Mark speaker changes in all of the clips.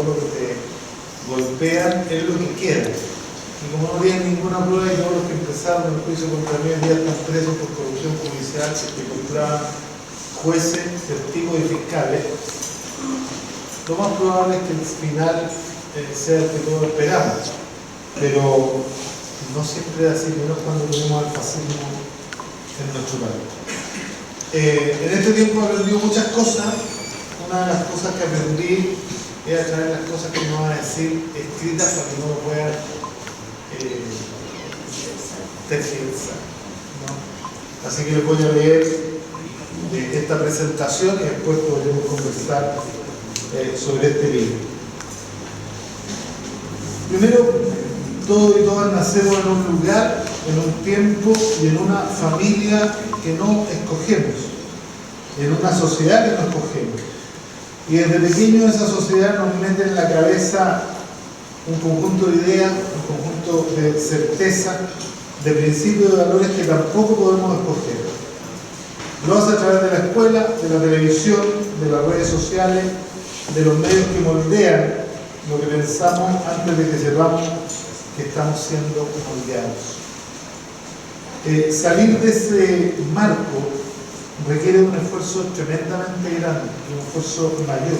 Speaker 1: todo lo que te golpean es lo que queda. Y como no tienen ninguna prueba y todos los que empezaron el juicio contra mí hoy día están presos por corrupción judicial, que compraban jueces, testigos y fiscales, lo más probable es que el final sea el que todos esperamos. Pero no siempre es así, menos cuando tenemos al fascismo en nuestro país. En este tiempo he aprendido muchas cosas. Una de las cosas que aprendí es a traer las cosas que me van a decir escritas para que no lo puedan tergiversar, ¿no? Así que les voy a leer esta presentación y después podremos conversar sobre este libro. Primero, todos y todas nacemos en un lugar, en un tiempo y en una familia que no escogemos, en una sociedad que no escogemos. Y desde pequeños esa sociedad nos mete en la cabeza un conjunto de ideas, un conjunto de certezas, de principios y de valores que tampoco podemos escoger. Lo hace a través de la escuela, de la televisión, de las redes sociales, de los medios que moldean lo que pensamos antes de que sepamos que estamos siendo moldeados. Salir de ese marco requiere un esfuerzo tremendamente grande, un esfuerzo mayor.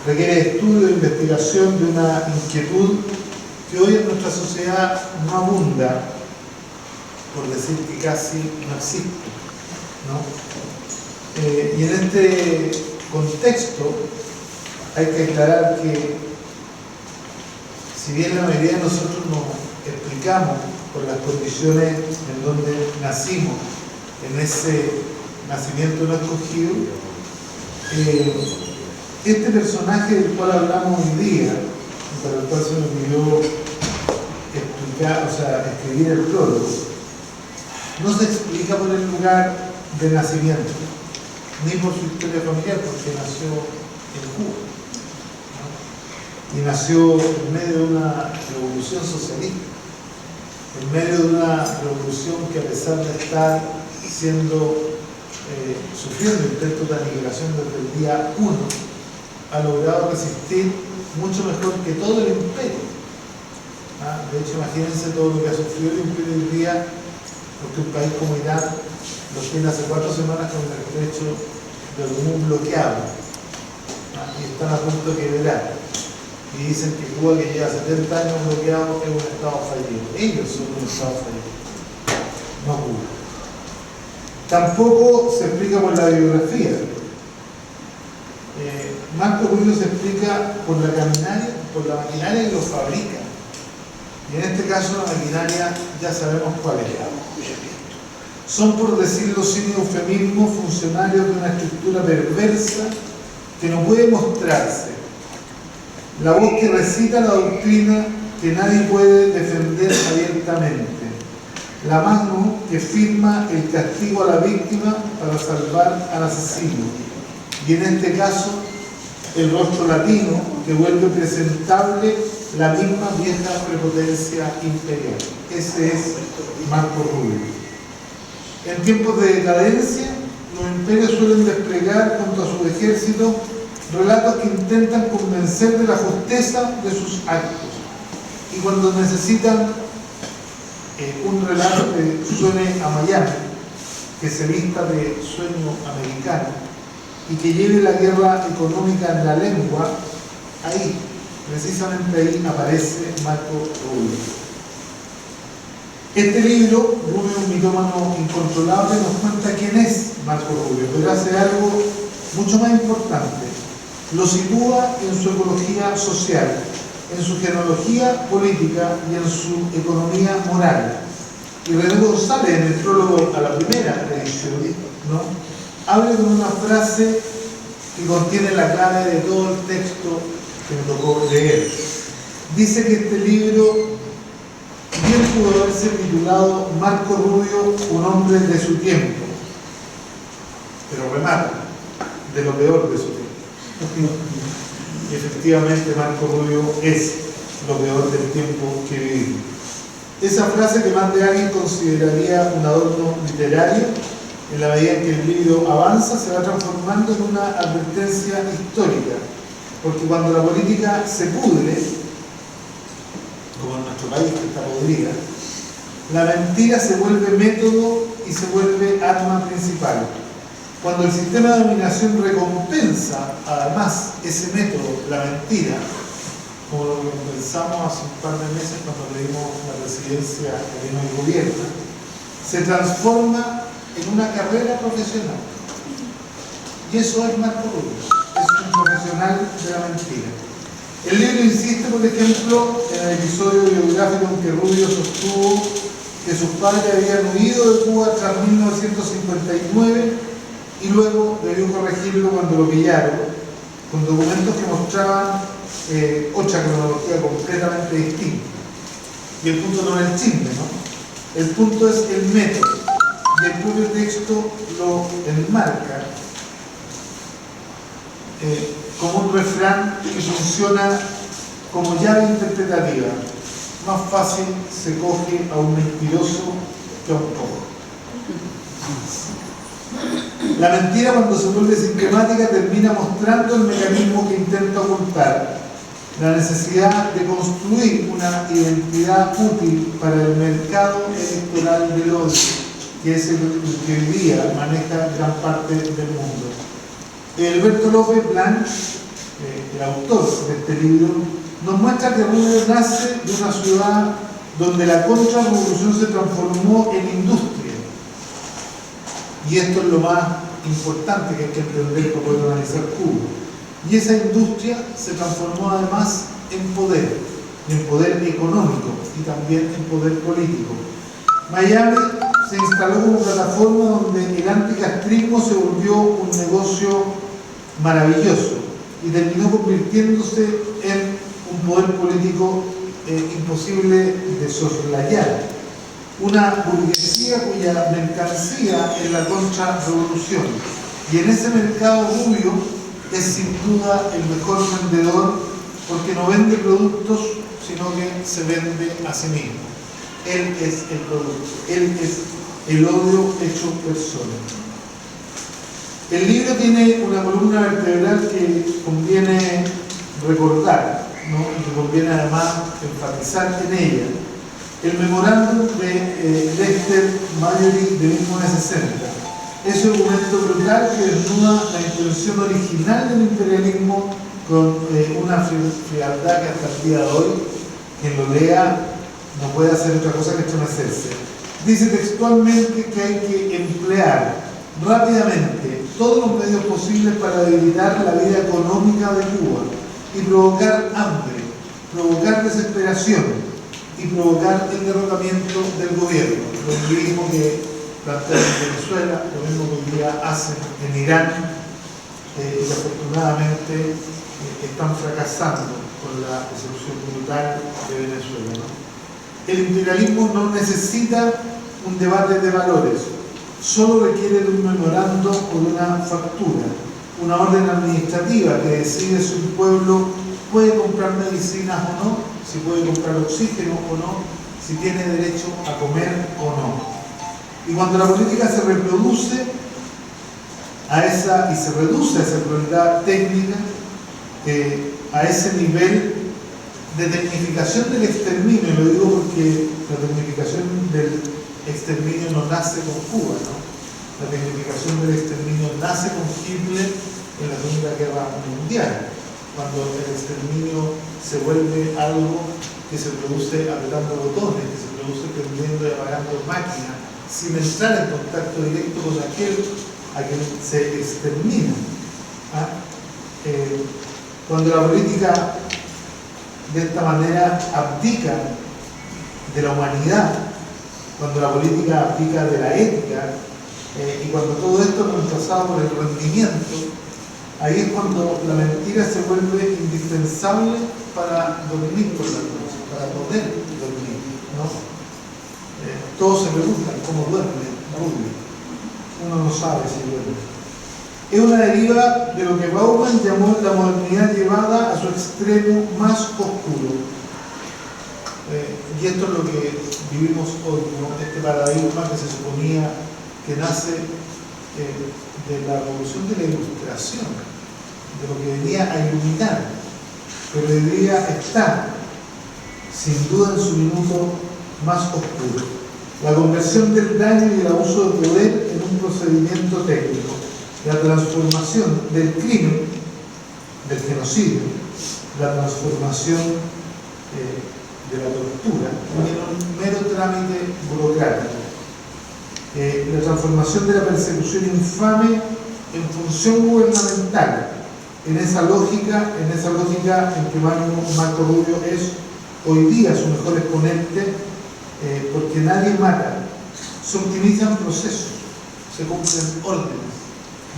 Speaker 1: Requiere estudio, investigación, de una inquietud que hoy en nuestra sociedad no abunda, por decir que casi no existe, ¿no? Y en este contexto hay que aclarar que si bien la mayoría de nosotros nos explicamos por las condiciones en donde nacimos, en ese nacimiento no escogido, este personaje del cual hablamos hoy día, para el cual se nos pidió escribir el prólogo, no se explica por el lugar de nacimiento, ni por su historia familiar, porque nació en Cuba, ¿no? Y nació en medio de una revolución socialista, en medio de una revolución que, a pesar de estar sufriendo intentos de aniquilación desde el día 1, ha logrado resistir mucho mejor que todo el imperio. De hecho, imagínense todo lo que ha sufrido el imperio hoy día, porque un país como Irán lo tiene hace 4 semanas con el estrecho de Hormuz bloqueado, y están a punto de quebrar. Y dicen que Cuba, que lleva 70 años bloqueado, es un estado fallido. Ellos son un estado fallido, no Cuba. Tampoco se explica por la biografía. Marco Rubio se explica por la maquinaria que lo fabrica. Y en este caso la maquinaria ya sabemos cuál es. Son, por decirlo sin eufemismo, funcionarios de una estructura perversa que no puede mostrarse. La voz que recita la doctrina que nadie puede defender abiertamente. La mano que firma el castigo a la víctima para salvar al asesino. Y en este caso, el rostro latino que vuelve presentable la misma vieja prepotencia imperial. Ese es Marco Rubio. En tiempos de decadencia, los imperios suelen desplegar junto a su ejército relatos que intentan convencer de la justeza de sus actos. Y cuando necesitan un relato que suene a Miami, que se vista de sueño americano y que lleve la guerra económica en la lengua, ahí, precisamente ahí, aparece Marco Rubio. Este libro, Rubio, un mitómano incontrolable, nos cuenta quién es Marco Rubio, pero hace algo mucho más importante. Lo sitúa en su ecología social, en su genealogía política y en su economía moral. Y René González, en el prólogo a la primera edición, ¿no?, habla con una frase que contiene la clave de todo el texto que me tocó leer. Dice que este libro bien pudo haberse titulado Marco Rubio, un hombre de su tiempo, pero remata, de lo peor de su tiempo. Y efectivamente Marco Rubio es lo peor del tiempo que vivimos. Esa frase que más de alguien consideraría un adorno literario, en la medida en que el libro avanza, se va transformando en una advertencia histórica. Porque cuando la política se pudre, como en nuestro país que está podrida, la mentira se vuelve método y se vuelve arma principal. Cuando el sistema de dominación recompensa además ese método, la mentira, como lo compensamos hace un par de meses cuando leímos la presidencia que vino el gobierno, se transforma en una carrera profesional. Y eso es Marco Rubio, es un profesional de la mentira. El libro insiste, por ejemplo, en el episodio biográfico en que Rubio sostuvo que sus padres habían huido de Cuba tras 1959 y luego debió corregirlo cuando lo pillaron, con documentos que mostraban otra cronología completamente distinta. Y el punto no es el chisme, ¿no? El punto es el método. Y el propio texto lo enmarca como un refrán que funciona como llave interpretativa. Más fácil se coge a un mentiroso que a un cojo. La mentira, cuando se vuelve sistemática, termina mostrando el mecanismo que intenta ocultar: la necesidad de construir una identidad útil para el mercado electoral del odio, que es el que hoy día maneja gran parte del mundo. Alberto López Blanch, el autor de este libro, nos muestra que Rubio nace de una ciudad donde la contrarrevolución se transformó en industria. Y esto es lo más importante que hay que entender para poder analizar Cuba. Y esa industria se transformó además en poder económico y también en poder político. Miami se instaló como plataforma donde el anticastrismo se volvió un negocio maravilloso y terminó convirtiéndose en un poder político imposible de soslayar. Una burguesía cuya mercancía es la contrarrevolución. Y en ese mercado Rubio es sin duda el mejor vendedor, porque no vende productos, sino que se vende a sí mismo. Él es el producto, él es el odio hecho persona. El libro tiene una columna vertebral que conviene recordar, ¿no? Y que conviene además enfatizar en ella. El memorándum de Lester Mallory de 1960. Es un documento brutal que desnuda la intención original del imperialismo con una frialdad que hasta el día de hoy, quien lo lea, no puede hacer otra cosa que estremecerse. Dice textualmente que hay que emplear rápidamente todos los medios posibles para debilitar la vida económica de Cuba y provocar hambre, provocar desesperación y provocar el derrocamiento del gobierno. Lo mismo que plantean en Venezuela, lo mismo que hoy día hacen en Irán, y que afortunadamente están fracasando con la excepción brutal de Venezuela, ¿no? El imperialismo no necesita un debate de valores, solo requiere de un memorando o de una factura, una orden administrativa que decide si un pueblo puede comprar medicinas o no, si puede comprar oxígeno o no, si tiene derecho a comer o no. Y cuando la política se reproduce y se reduce a esa crueldad técnica, a ese nivel de tecnificación del exterminio, y lo digo porque la tecnificación del exterminio no nace con Cuba, ¿no? La tecnificación del exterminio nace con Hitler en la Segunda Guerra Mundial, cuando el exterminio se vuelve algo que se produce apretando botones, que se produce prendiendo y apagando máquinas, sin entrar en contacto directo con aquel a quien se extermina. Cuando la política de esta manera abdica de la humanidad, cuando la política abdica de la ética, y cuando todo esto es reemplazado por el rendimiento, ahí es cuando la mentira se vuelve indispensable para dormir por la noche, para poder dormir, ¿no? Todos se preguntan cómo duerme Rubio. Uno no sabe si duerme. Es una deriva de lo que Bauman llamó la modernidad llevada a su extremo más oscuro. Y esto es lo que vivimos hoy, ¿no? Este paradigma que se suponía que nace de la revolución de la Ilustración, de lo que venía a iluminar, pero hoy día está sin duda en su minuto más oscuro. La conversión del daño y el abuso de poder en un procedimiento técnico, la transformación del crimen, del genocidio, la transformación de la tortura en un mero trámite burocrático, la transformación de la persecución infame en función gubernamental, en esa lógica en que Marco Rubio es hoy día su mejor exponente, porque nadie mata, se optimizan procesos, se cumplen órdenes,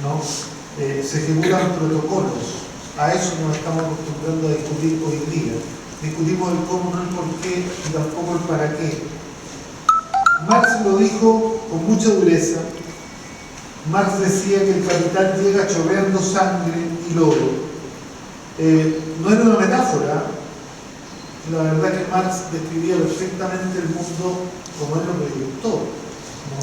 Speaker 1: ¿no? Se ejecutan protocolos. A eso nos estamos acostumbrando a discutir hoy día. Discutimos el cómo, no el por qué y tampoco el para qué. Marx lo dijo con mucha dureza. Marx decía que el capital llega chorreando sangre y lodo. No era una metáfora. La verdad que Marx describía perfectamente el mundo como él lo proyectó, ¿no?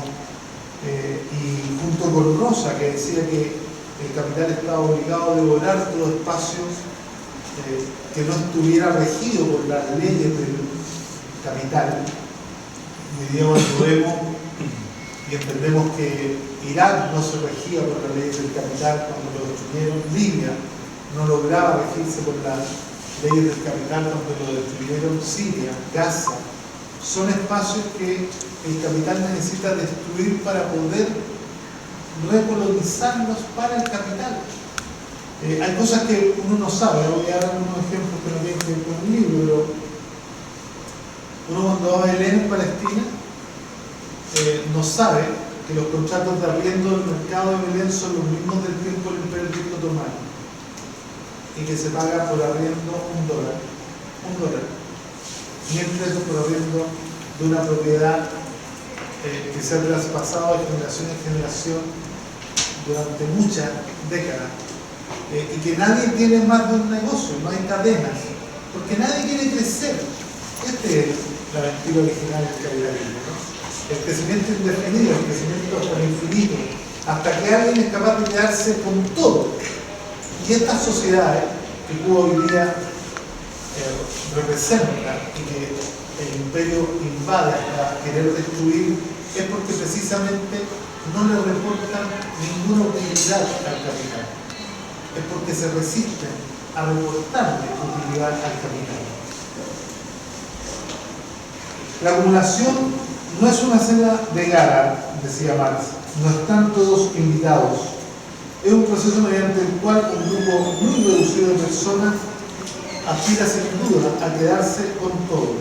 Speaker 1: Y junto con Rosa, que decía que el capital estaba obligado a devorar todo espacio que no estuviera regido por las leyes del capital. Hoy día cuando vemos y entendemos que Irak no se regía por las leyes del capital cuando lo destruyeron, Libia no lograba regirse por las leyes del capital cuando lo destruyeron, Siria, Gaza, son espacios que el capital necesita destruir para poder recolonizarlos para el capital. Hay cosas que uno no sabe. Voy a dar unos ejemplos que no tienen que ver con un libro, pero uno cuando va a Belén en Palestina no sabe que los contratos de arriendo del mercado de Belén son los mismos del tiempo del Imperio Egipto Otomano y que se paga por arriendo $1, $1, 1.000 pesos por arriendo de una propiedad que se ha traspasado de generación en generación durante muchas décadas, y que nadie tiene más de un negocio, no hay cadenas, porque nadie quiere crecer. Esta es la mentira original del capitalismo, ¿no? El crecimiento indefinido, el crecimiento hasta el infinito, hasta que alguien es capaz de quedarse con todo. Y estas sociedades que Cuba hoy día representa y que el imperio invade hasta querer destruir, es porque precisamente no le reportan ninguna utilidad al capital. Es porque se resisten a reportarle utilidad al capital. La acumulación no es una cena de gala, decía Marx, no están todos invitados. Es un proceso mediante el cual un grupo muy reducido de personas aspira sin duda a quedarse con todo,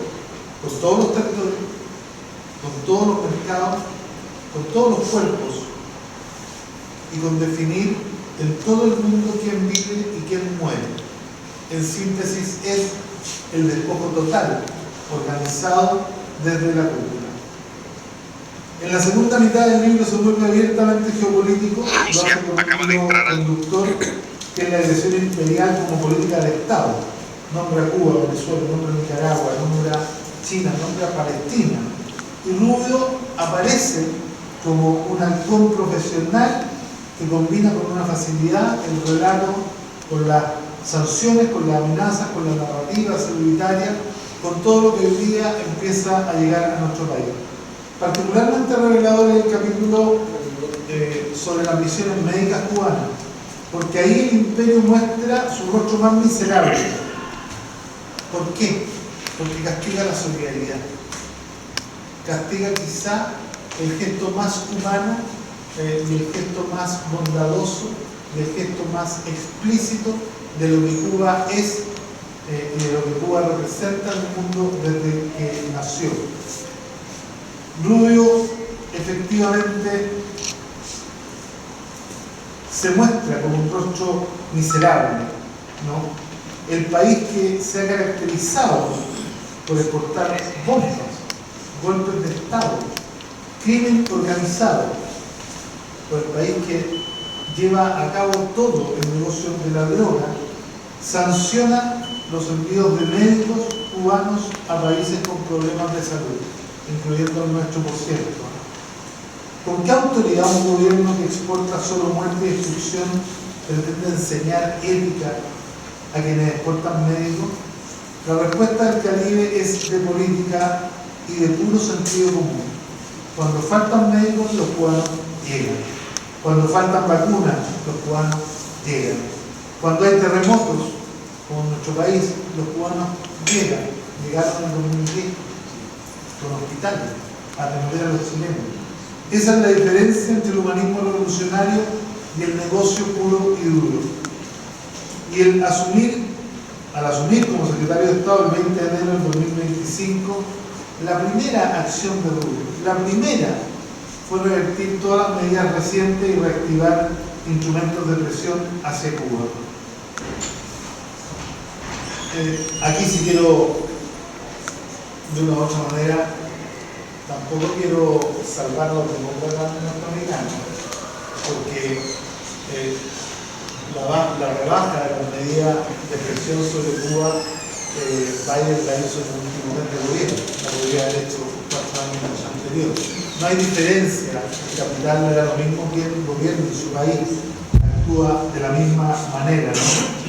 Speaker 1: con todos los territorios, con todos los mercados, con todos los cuerpos, y con definir en todo el mundo quién vive y quién muere. En síntesis, es el despojo total, organizado desde la cultura. En la segunda mitad del libro se vuelve abiertamente geopolítico, lo hace con un hilo conductor que es la agresión imperial como política de Estado. Nombra a Cuba, Venezuela, nombra a Nicaragua, nombra a China, nombra a Palestina. Y Rubio aparece como un halcón profesional que combina con una facilidad el relato con las sanciones, con las amenazas, con la narrativa securitaria, con todo lo que hoy día empieza a llegar a nuestro país. Particularmente revelador es el capítulo sobre las misiones médicas cubanas, porque ahí el imperio muestra su rostro más miserable. ¿Por qué? Porque castiga la solidaridad. Castiga quizá el gesto más humano y el gesto más bondadoso y el gesto más explícito de lo que Cuba es y de lo que Cuba representa en el mundo desde que nació. Rubio efectivamente se muestra como un rostro miserable, ¿no? El país que se ha caracterizado por exportar bombas, golpes de Estado, crimen organizado, por el país que lleva a cabo todo el negocio de la droga, sanciona los envíos de médicos cubanos a países con problemas de salud, incluyendo el nuestro, por cierto. ¿Con qué autoridad un gobierno que exporta solo muerte y destrucción pretende enseñar ética a quienes exportan médicos? La respuesta del Caribe es de política y de puro sentido común. Cuando faltan médicos, los cubanos llegan. Cuando faltan vacunas, los cubanos llegan. Cuando hay terremotos, como en nuestro país, los cubanos llegan. Llegaron en el 2010 con hospitales a atender a los chilenos. Esa es la diferencia entre el humanismo revolucionario y el negocio puro y duro. Y al asumir como secretario de Estado el 20 de enero del 2025, la primera acción de Rubio, la primera, fue revertir todas las medidas recientes y reactivar instrumentos de presión hacia Cuba. Aquí sí quiero, de una u otra manera, tampoco quiero salvar a los demócratas norteamericanos, porque la rebaja de las medidas de presión sobre Cuba, Biden la hizo en el último mes de gobierno, la podría haber hecho 4 años anteriores. No hay diferencia, el capital no era lo mismo que el gobierno de su país, actúa de la misma manera, ¿no?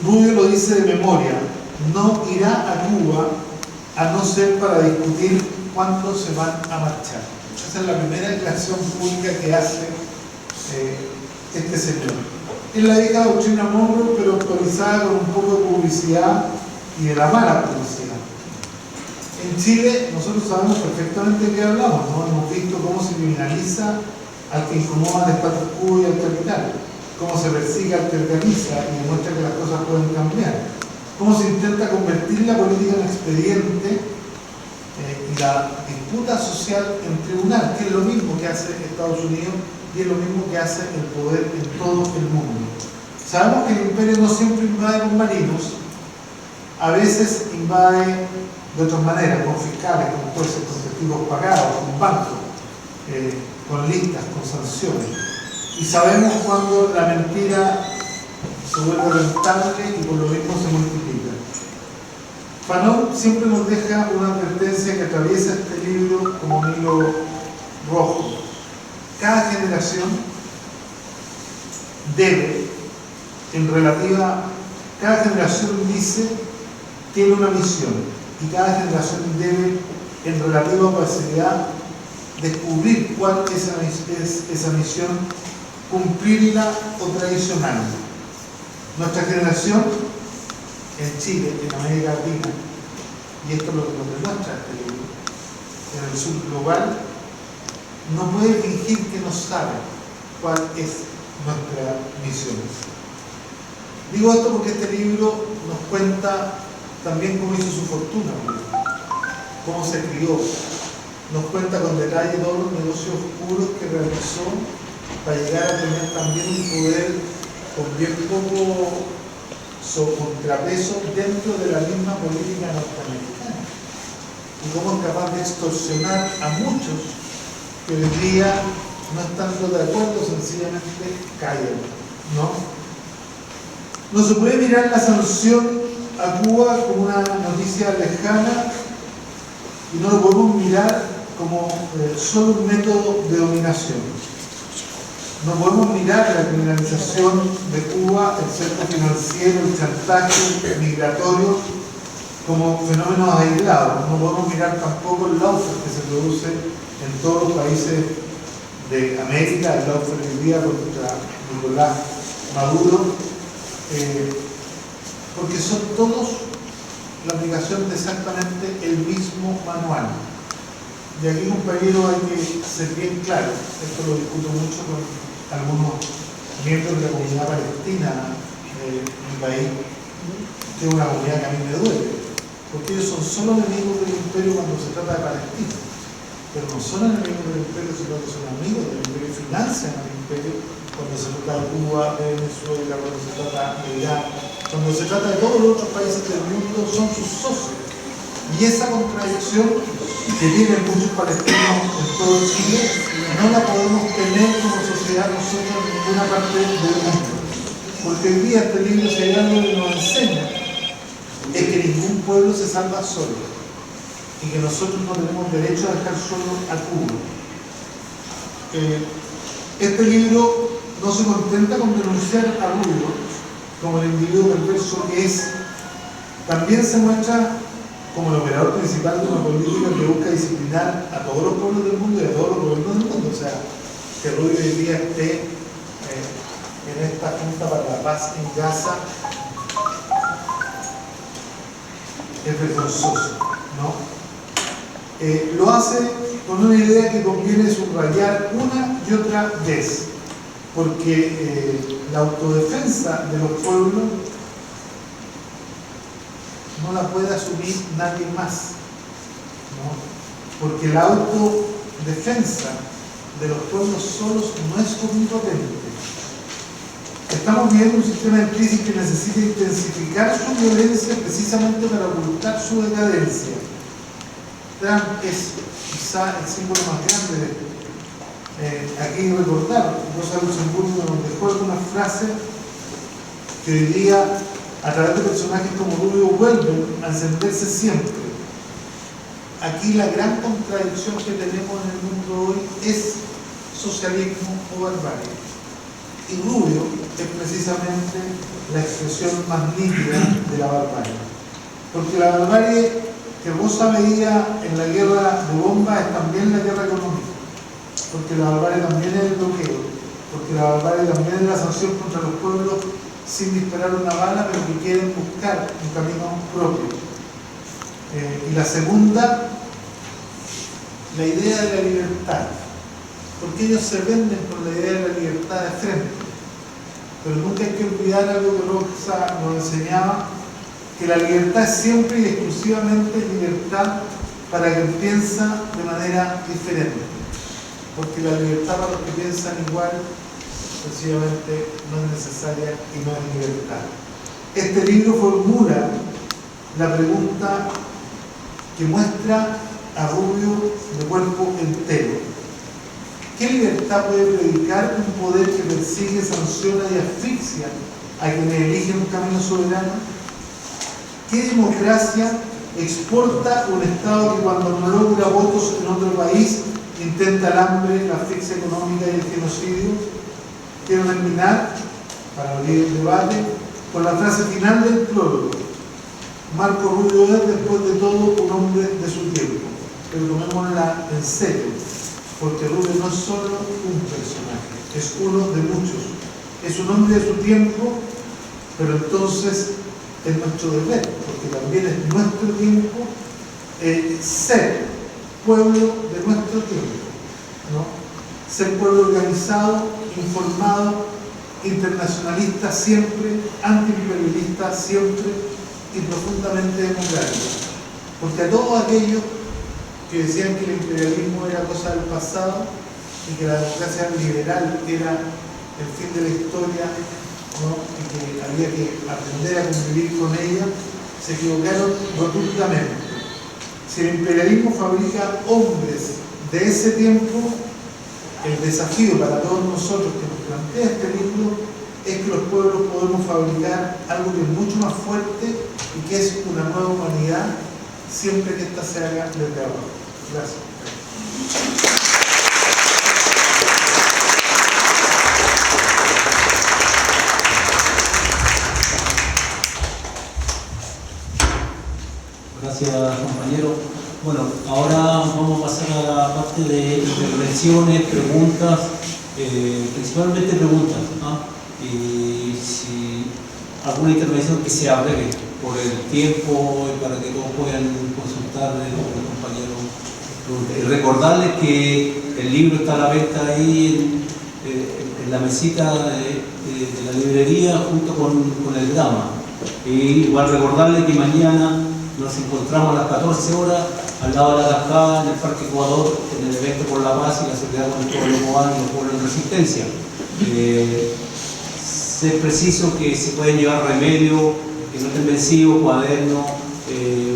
Speaker 1: Rubio lo dice de memoria, no irá a Cuba a no ser para discutir cuándo se van a marchar. Esa es la primera declaración pública que hace este señor. Es la vieja doctrina Monroe, pero actualizada con un poco de publicidad y de la mala publicidad. En Chile nosotros sabemos perfectamente de qué hablamos, ¿no? Hemos visto cómo se criminaliza al que incomoda al status quo y al capital, cómo se persigue al que organiza y demuestra que las cosas pueden cambiar, cómo se intenta convertir la política en expediente y la disputa social en tribunal, que es lo mismo que hace Estados Unidos y es lo mismo que hace el poder en todo el mundo. Sabemos que el imperio no siempre invade con marinos, a veces invade de otras maneras, con fiscales, con jueces, con testigos pagados, con bancos, con listas, con sanciones. Y sabemos cuando la mentira se vuelve rentable y por lo mismo se multiplica. Fanon siempre nos deja una advertencia que atraviesa este libro como un hilo rojo. Cada generación debe, cada generación dice, tiene una misión, y cada generación debe, en relativa capacidad, descubrir cuál es esa misión, cumplirla o traicionarla. Nuestra generación en Chile, en América Latina, y esto es lo que nos demuestra este libro, en el sur global, no puede fingir que no sabe cuál es nuestra misión. Digo esto porque este libro nos cuenta también cómo hizo su fortuna, cómo se crió, nos cuenta con detalle todos los negocios oscuros que realizó para llegar a tener también un poder con bien poco contrapeso dentro de la misma política norteamericana, y cómo es capaz de extorsionar a muchos que hoy día, no estando de acuerdo, sencillamente callan, ¿no? No se puede mirar la sanción a Cuba como una noticia lejana y no lo podemos mirar como solo un método de dominación. No podemos mirar la criminalización de Cuba, el cerco financiero, el chantaje migratorio como fenómenos aislados. No podemos mirar tampoco el lawfare que se produce en todos los países de América, el lawfare hoy día contra Nicolás Maduro, porque son todos la aplicación de exactamente el mismo manual. Y aquí, compañero, hay que ser bien claro, esto lo discuto mucho con algunos miembros de la comunidad palestina de mi país, que es una comunidad que a mí me duele, porque ellos son solo enemigos del imperio cuando se trata de Palestina, pero no son enemigos del imperio, sino que son amigos del imperio y financian al imperio cuando se trata de Cuba, de Venezuela, cuando se trata de Irán, cuando se trata de todos los otros países del mundo, son sus socios. Y esa contradicción que tienen muchos palestinos en todo Chile, no la podemos tener como sociedad nosotros en ninguna parte del mundo. Porque hoy día este libro, si hay algo que nos enseña, es que ningún pueblo se salva solo. Y que nosotros no tenemos derecho a dejar solo a Cuba. Este libro no se contenta con denunciar a Rubio como el individuo perverso que es, también se muestra como el operador principal de una política que busca disciplinar a todos los pueblos del mundo y a todos los gobiernos del mundo. O sea, que Rubio hoy día esté en esta Junta para la Paz en Gaza es vergonzoso, ¿no? Lo hace con una idea que conviene subrayar una y otra vez, porque la autodefensa de los pueblos no la puede asumir nadie más, ¿no? Porque la autodefensa de los pueblos solos no es omnipotente. Estamos viviendo un sistema de crisis que necesita intensificar su violencia precisamente para ocultar su decadencia. Trump es quizá el símbolo más grande de esto. Aquí recordar, Rosa Luxemburgo nos dejó algunas frases que hoy día, a través de personajes como Rubio, vuelven a encenderse siempre. Aquí la gran contradicción que tenemos en el mundo hoy es socialismo o barbarie. Y Rubio es precisamente la expresión más nítida de la barbarie. Porque la barbarie que Rosa veía en la guerra de bombas es también la guerra económica. Porque la barbarie también es el bloqueo. Porque la barbarie también es la sanción contra los pueblos sin disparar una bala, pero que quieren buscar un camino propio. Y la segunda, la idea de la libertad. Porque ellos se venden con la idea de la libertad de frente. Pero nunca hay que olvidar algo que Rosa nos enseñaba, que la libertad es siempre y exclusivamente libertad para quien piensa de manera diferente. Porque la libertad para los que piensan igual, sencillamente no es necesaria y no es libertad. Este libro formula la pregunta que muestra a Rubio de cuerpo entero. ¿Qué libertad puede predicar un poder que persigue, sanciona y asfixia a quienes eligen un camino soberano? ¿Qué democracia exporta un Estado que cuando no logra votos en otro país intenta el hambre, la asfixia económica y el genocidio? Quiero terminar, para abrir el debate, con la frase final del prólogo. Marco Rubio es, después de todo, un hombre de su tiempo, pero tomémosla en serio, porque Rubio no es solo un personaje, es uno de muchos. Es un hombre de su tiempo, pero entonces es nuestro deber, porque también es nuestro tiempo ser pueblo de nuestro tiempo, ¿no? Ser pueblo organizado, informado, internacionalista siempre, antiimperialista siempre y profundamente democrático. Porque a todos aquellos que decían que el imperialismo era cosa del pasado y que la democracia liberal era el fin de la historia, ¿no? Y que había que aprender a convivir con ella, se equivocaron rotundamente. Si el imperialismo fabrica hombres de ese tiempo, el desafío para todos nosotros que nos plantea este libro es que los pueblos podemos fabricar algo que es mucho más fuerte y que es una nueva humanidad, siempre que ésta se haga desde abajo. Gracias.
Speaker 2: Gracias, compañero. Bueno, ahora vamos a pasar a la parte de intervenciones, preguntas, principalmente preguntas, ¿no? Y si alguna intervención que sea breve por el tiempo y para que todos puedan consultar los compañeros. Y recordarles que el libro está a la venta ahí en la mesita de la librería junto con el drama. Y igual recordarles que mañana nos encontramos a las 14 horas al lado de la cascada en el Parque Ecuador en el evento por la paz y la solidaridad con el pueblo cubano y los pueblos en resistencia. Es preciso que se pueden llevar remedios que no estén vencidos, cuadernos,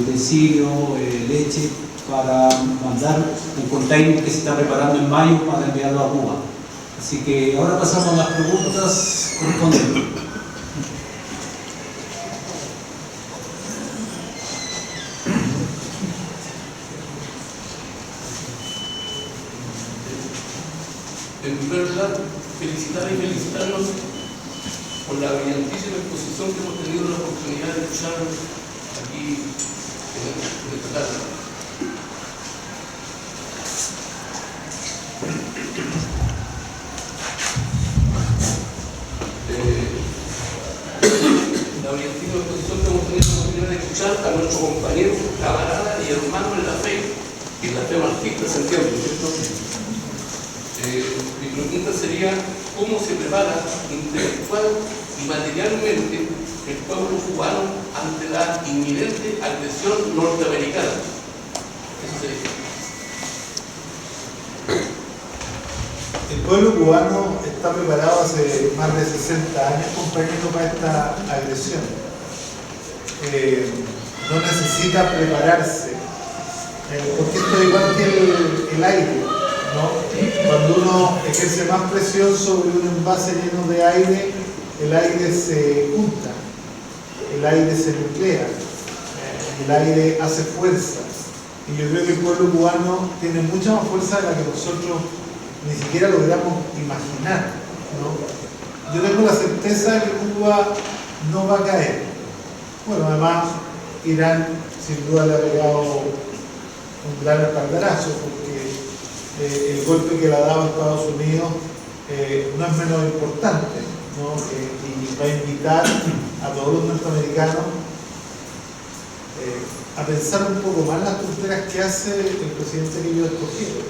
Speaker 2: utensilios, leche, para mandar un container que se está preparando en mayo para enviarlo a Cuba. Así que ahora pasamos a las preguntas correspondientes.
Speaker 3: felicitarnos por la brillantísima exposición que hemos tenido la oportunidad de escuchar aquí en esta tarde. La brillantísima exposición que hemos tenido la oportunidad de escuchar a nuestro compañero, camarada y hermano en la fe marxista, se entiende, ¿cierto? Mi pregunta sería, ¿cómo se prepara intelectual y materialmente el pueblo cubano ante la inminente agresión norteamericana? Eso sería.
Speaker 1: El pueblo cubano está preparado hace más de 60 años, compañero, para esta agresión. No necesita prepararse, porque esto es igual que el aire, ¿no? Cuando uno ejerce más presión sobre un envase lleno de aire, el aire se junta, el aire se nuclea, el aire hace fuerza. Y yo creo que el pueblo cubano tiene mucha más fuerza de la que nosotros ni siquiera logramos imaginar, ¿no? Yo tengo la certeza de que Cuba no va a caer. Bueno, además Irán sin duda le ha pegado un gran espaldarazo, porque el golpe que le ha dado a Estados Unidos no es menos importante, ¿no? Y va a invitar a todos los norteamericanos a pensar un poco más las tonteras que hace el presidente que ellos escogieron,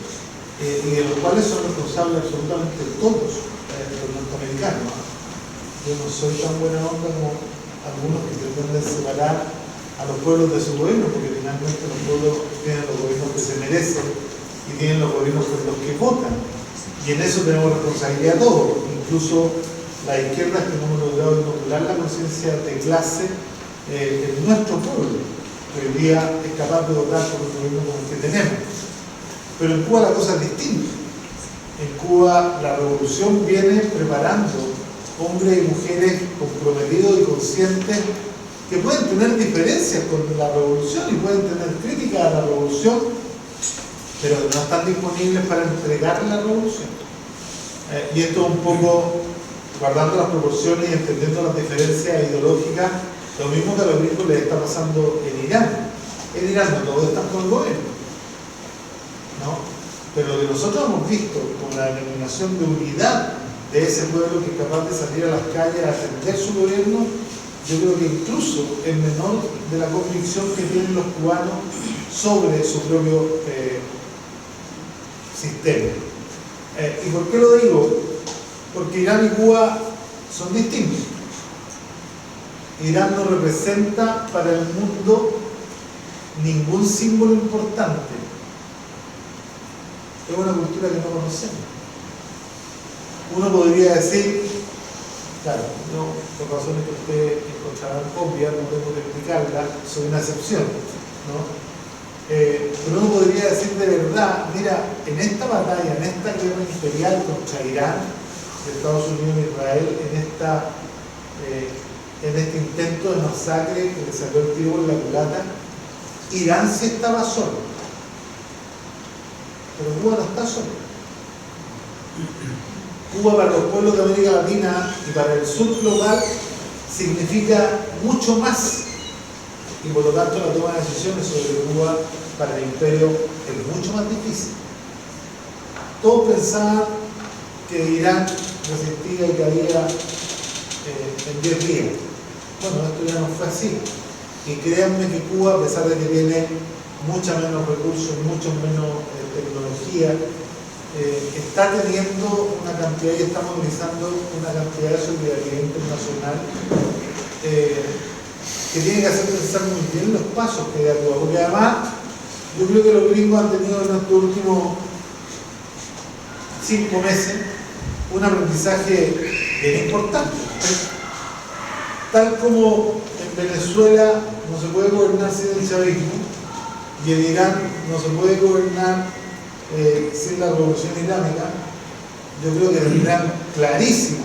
Speaker 1: y de los cuales son responsables absolutamente todos los norteamericanos. Yo no soy tan buena onda como algunos que pretenden separar a los pueblos de su gobierno, porque finalmente los pueblos tienen los gobiernos que se merecen y tienen los gobiernos por los que votan, y en eso tenemos responsabilidad todos, incluso las izquierdas que no hemos logrado inocular la conciencia de clase en nuestro pueblo, que hoy día es capaz de votar por el gobierno como el que tenemos. Pero en Cuba la cosa es distinta. En Cuba la revolución viene preparando hombres y mujeres comprometidos y conscientes que pueden tener diferencias con la revolución y pueden tener críticas a la revolución, pero que no están disponibles para entregar la revolución. Y esto un poco, guardando las proporciones y entendiendo las diferencias ideológicas, lo mismo que a los gringos les está pasando en Irán. En Irán no todos están con el gobierno, ¿no? Pero lo que nosotros hemos visto con la denominación de unidad de ese pueblo que es capaz de salir a las calles a defender su gobierno, yo creo que incluso es menor de la convicción que tienen los cubanos sobre su propio sistema. ¿Y por qué lo digo? Porque Irán y Cuba son distintos. Irán no representa para el mundo ningún símbolo importante. Es una cultura que no conocemos. Uno podría decir, claro, yo, por razones que ustedes encontrarán obvias, no tengo que explicarla, soy una excepción, ¿no? Pero uno podría decir de verdad, mira, en esta batalla, en esta guerra imperial contra Irán, de Estados Unidos y Israel, en este intento de masacre que le sacó el tiro en la culata, Irán sí estaba solo, pero Cuba no está solo. Cuba para los pueblos de América Latina y para el sur global significa mucho más, y por lo tanto la toma de decisiones sobre Cuba para el imperio es mucho más difícil. Todos pensaban que Irán resistía y caía en 10 días. Bueno, esto ya no fue así. Y créanme que Cuba, a pesar de que tiene mucha menos recursos, mucho menos tecnología, está teniendo una cantidad y está movilizando una cantidad de solidaridad internacional que tiene que hacer pensar muy bien los pasos que da Cuba, porque además yo creo que los gringos han tenido en estos últimos 5 meses un aprendizaje bien importante. Tal como en Venezuela no se puede gobernar sin el chavismo y en Irán no se puede gobernar sin la revolución islámica, yo creo que tendrán clarísimo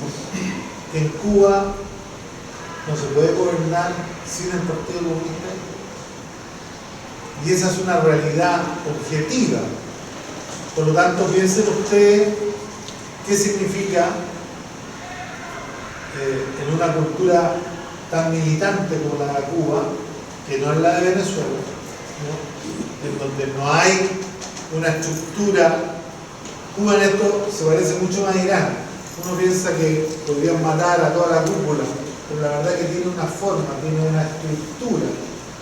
Speaker 1: que en Cuba no se puede gobernar sin el Partido Comunista, y esa es una realidad objetiva. Por lo tanto, piensen ustedes qué significa en una cultura tan militante como la de Cuba, que no es la de Venezuela, ¿no? En donde no hay una estructura. Cuba en esto se parece mucho más a Irán. Uno piensa que podrían matar a toda la cúpula, pero la verdad es que tiene una forma, tiene una estructura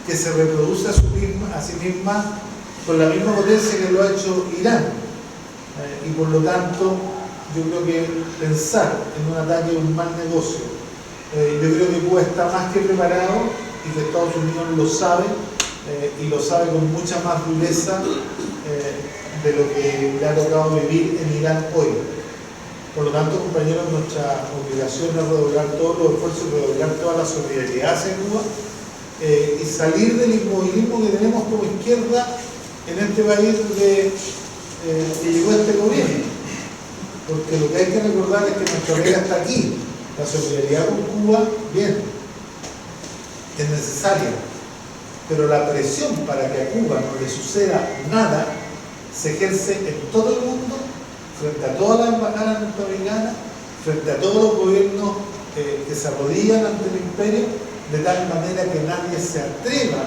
Speaker 1: que se reproduce a sí misma con la misma potencia que lo ha hecho Irán. Y por lo tanto, yo creo que pensar en un ataque es un mal negocio. Yo creo que Cuba está más que preparado y que Estados Unidos lo sabe, y lo sabe con mucha más dureza de lo que le ha tocado vivir en Irán hoy. Por lo tanto, compañeros, nuestra obligación es redoblar todos los esfuerzos, redoblar toda la solidaridad hacia Cuba, y salir del inmovilismo que tenemos como izquierda en este país que llegó este gobierno. Porque lo que hay que recordar es que nuestra pega está aquí. La solidaridad con Cuba, bien, es necesaria, pero la presión para que a Cuba no le suceda nada se ejerce en todo el mundo, frente a todas las embajadas norteamericanas, frente a todos los gobiernos que se arrodillan ante el imperio, de tal manera que nadie se atreva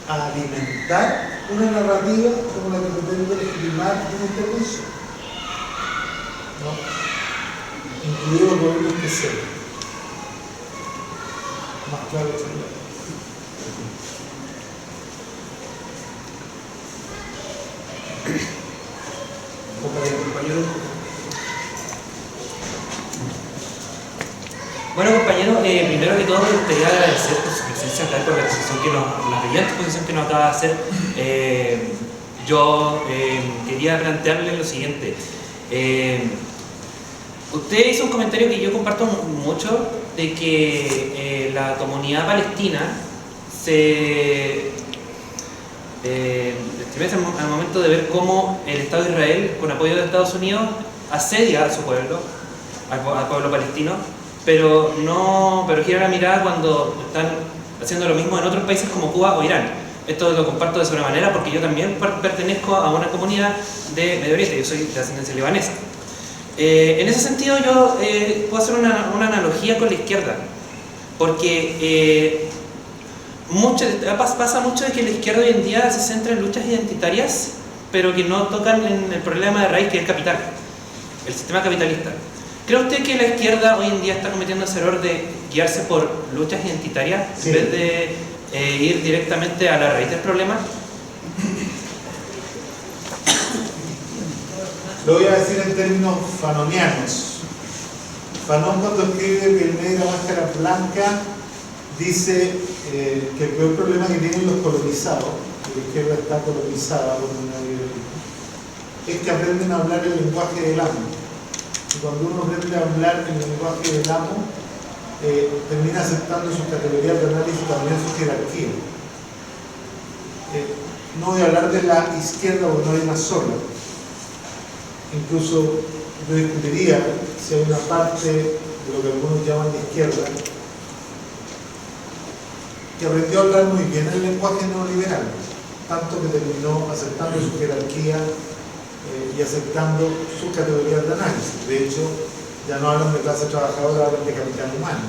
Speaker 1: a alimentar una narrativa como la que pretende legitimar una intervención, ¿no? Incluidos los gobiernos que sean. Más claro que claro.
Speaker 4: Bueno, compañero, primero que todo me gustaría agradecer por su presencia acá, por la exposición la brillante exposición que nos acaba de hacer. Yo quería plantearle lo siguiente. Usted hizo un comentario que yo comparto mucho, de que la comunidad palestina se estremece al momento de ver cómo el Estado de Israel, con apoyo de Estados Unidos, asedia a su pueblo, al pueblo palestino, pero gira la mirada cuando están haciendo lo mismo en otros países como Cuba o Irán. Esto lo comparto de sobremanera porque yo también pertenezco a una comunidad de Medio Oriente, yo soy de ascendencia libanesa. En ese sentido yo puedo hacer una analogía con la izquierda, porque pasa mucho de que la izquierda hoy en día se centra en luchas identitarias, pero que no tocan en el problema de raíz, que es el capital, el sistema capitalista. ¿Cree usted que la izquierda hoy en día está cometiendo ese error de guiarse por luchas identitarias, sí, en vez de ir directamente a la raíz del problema?
Speaker 1: Lo voy a decir en términos fanonianos. Fanon, cuando escribe que el medio de la máscara blanca, dice que el peor problema que tienen los colonizados, que la izquierda está colonizada por un neoliberalismo, es que aprenden a hablar el lenguaje del amo. Y cuando uno aprende a hablar el lenguaje del amo, termina aceptando sus categorías de análisis y también su jerarquía. No voy a hablar de la izquierda porque no hay una sola. Incluso yo discutiría si hay una parte de lo que algunos llaman de izquierda que aprendió a hablar muy bien el lenguaje neoliberal, tanto que terminó aceptando su jerarquía y aceptando sus categorías de análisis. De hecho, ya no hablan de clase trabajadora, hablan de capital humano.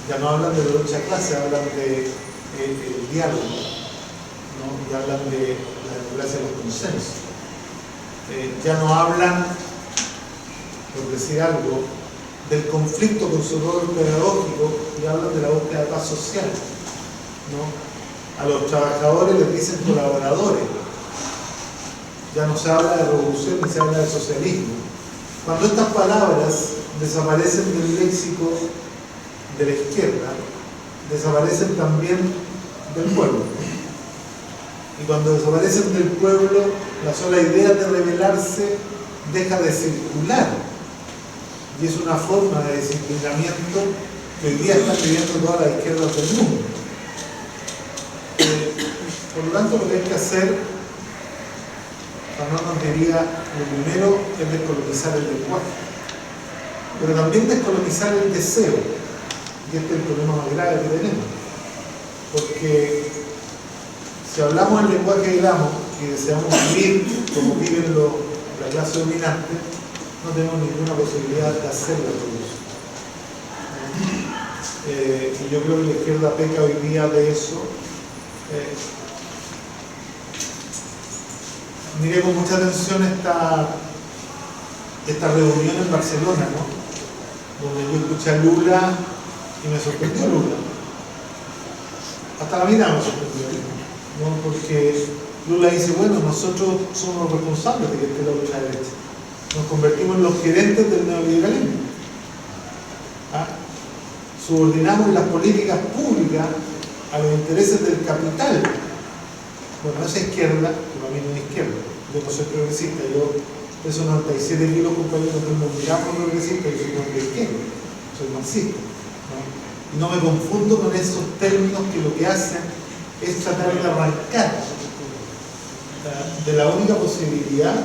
Speaker 1: Ya no hablan de lucha de clase, hablan de diálogo, ¿no? Y hablan de la democracia de los consensos. Ya no hablan, por decir algo, del conflicto con su rol pedagógico, y hablan de la búsqueda de paz social, ¿no? A los trabajadores les dicen colaboradores. Ya no se habla de revolución ni se habla de socialismo. Cuando estas palabras desaparecen del léxico de la izquierda, desaparecen también del pueblo. Y cuando desaparecen del pueblo, la sola idea de rebelarse deja de circular. Y es una forma de disciplinamiento que hoy día están viviendo todas las izquierdas del mundo. Por lo tanto, lo que hay que hacer, Fanon nos diría, lo primero es descolonizar el lenguaje, pero también descolonizar el deseo, y este es el problema más grave que tenemos, porque si hablamos el lenguaje del amo y deseamos vivir como viven la clase dominante, no tenemos ninguna posibilidad de hacer la revolución. y yo creo que la izquierda peca hoy día de eso. Miré con mucha atención esta reunión en Barcelona, ¿no? Donde yo escuché a Lula y me sorprendió Lula. Hasta la vida me sorprendió, ¿no? Porque Lula dice, bueno, nosotros somos los responsables de que esté la lucha derecha. Nos convertimos en los gerentes del neoliberalismo. ¿Ah? Subordinamos las políticas públicas a los intereses del capital. Bueno, esa izquierda, que para mí no es izquierda, yo no soy progresista, yo peso 97 kilos, compañeros, no tengo un gramo progresista, yo soy de izquierda, soy marxista, ¿no? Y no me confundo con esos términos que lo que hacen es tratar de arrancar de la única posibilidad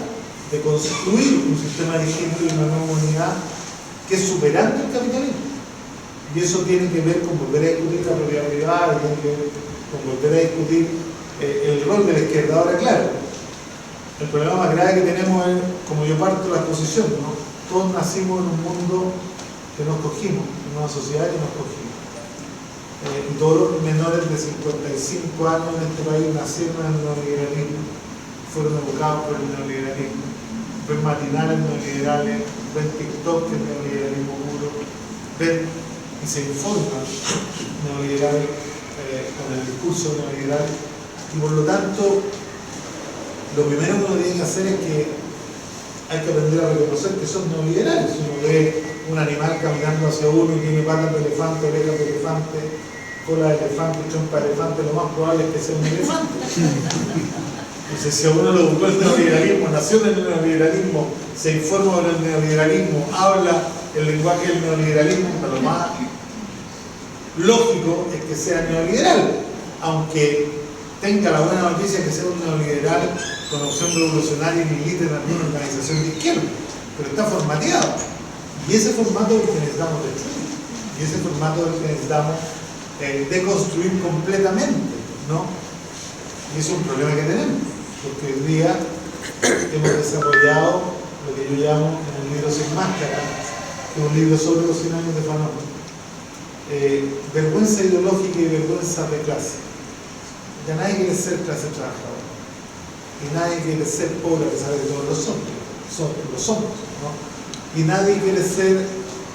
Speaker 1: de construir un sistema distinto y una nueva humanidad que es superando el capitalismo. Y eso tiene que ver con volver a discutir la propiedad privada, tiene que ver con volver a discutir el rol de la izquierda. Ahora, claro, el problema más grave que tenemos es, como yo parto de la exposición, ¿no? Todos nacimos en un mundo que nos cogimos, en una sociedad que nos cogimos. Y todos los menores de 55 años en este país nacieron en el neoliberalismo, fueron educados por el neoliberalismo, ven matinales neoliberales, ven TikTok que es neoliberalismo puro, ven y se informan neoliberal con el discurso neoliberal, y por lo tanto lo primero que uno tiene que hacer es que hay que aprender a reconocer que son neoliberales. Si uno ve un animal caminando hacia uno y tiene patas de elefante, orejas de elefante, cola de elefante, trompa de elefante, lo más probable es que sea un elefante. Entonces, si a uno lo buscó el neoliberalismo, nació en el neoliberalismo, se informa sobre el neoliberalismo, habla el lenguaje del neoliberalismo, pero lo más lógico es que sea neoliberal, aunque tenga la buena noticia que sea un neoliberal con opción revolucionaria y milite en alguna organización de izquierda, pero está formateado. Y ese formato es el que necesitamos destruir, y ese formato es el que necesitamos deconstruir completamente, ¿no? Y eso es un problema que tenemos, porque hoy día hemos desarrollado lo que yo llamo en el libro Sin Máscara, que es un libro sobre los 100 años de Fanon, vergüenza ideológica y vergüenza de clase. Ya nadie quiere ser clase trabajadora, y nadie quiere ser pobre, a pesar de que todos lo somos, ¿no? Y nadie quiere ser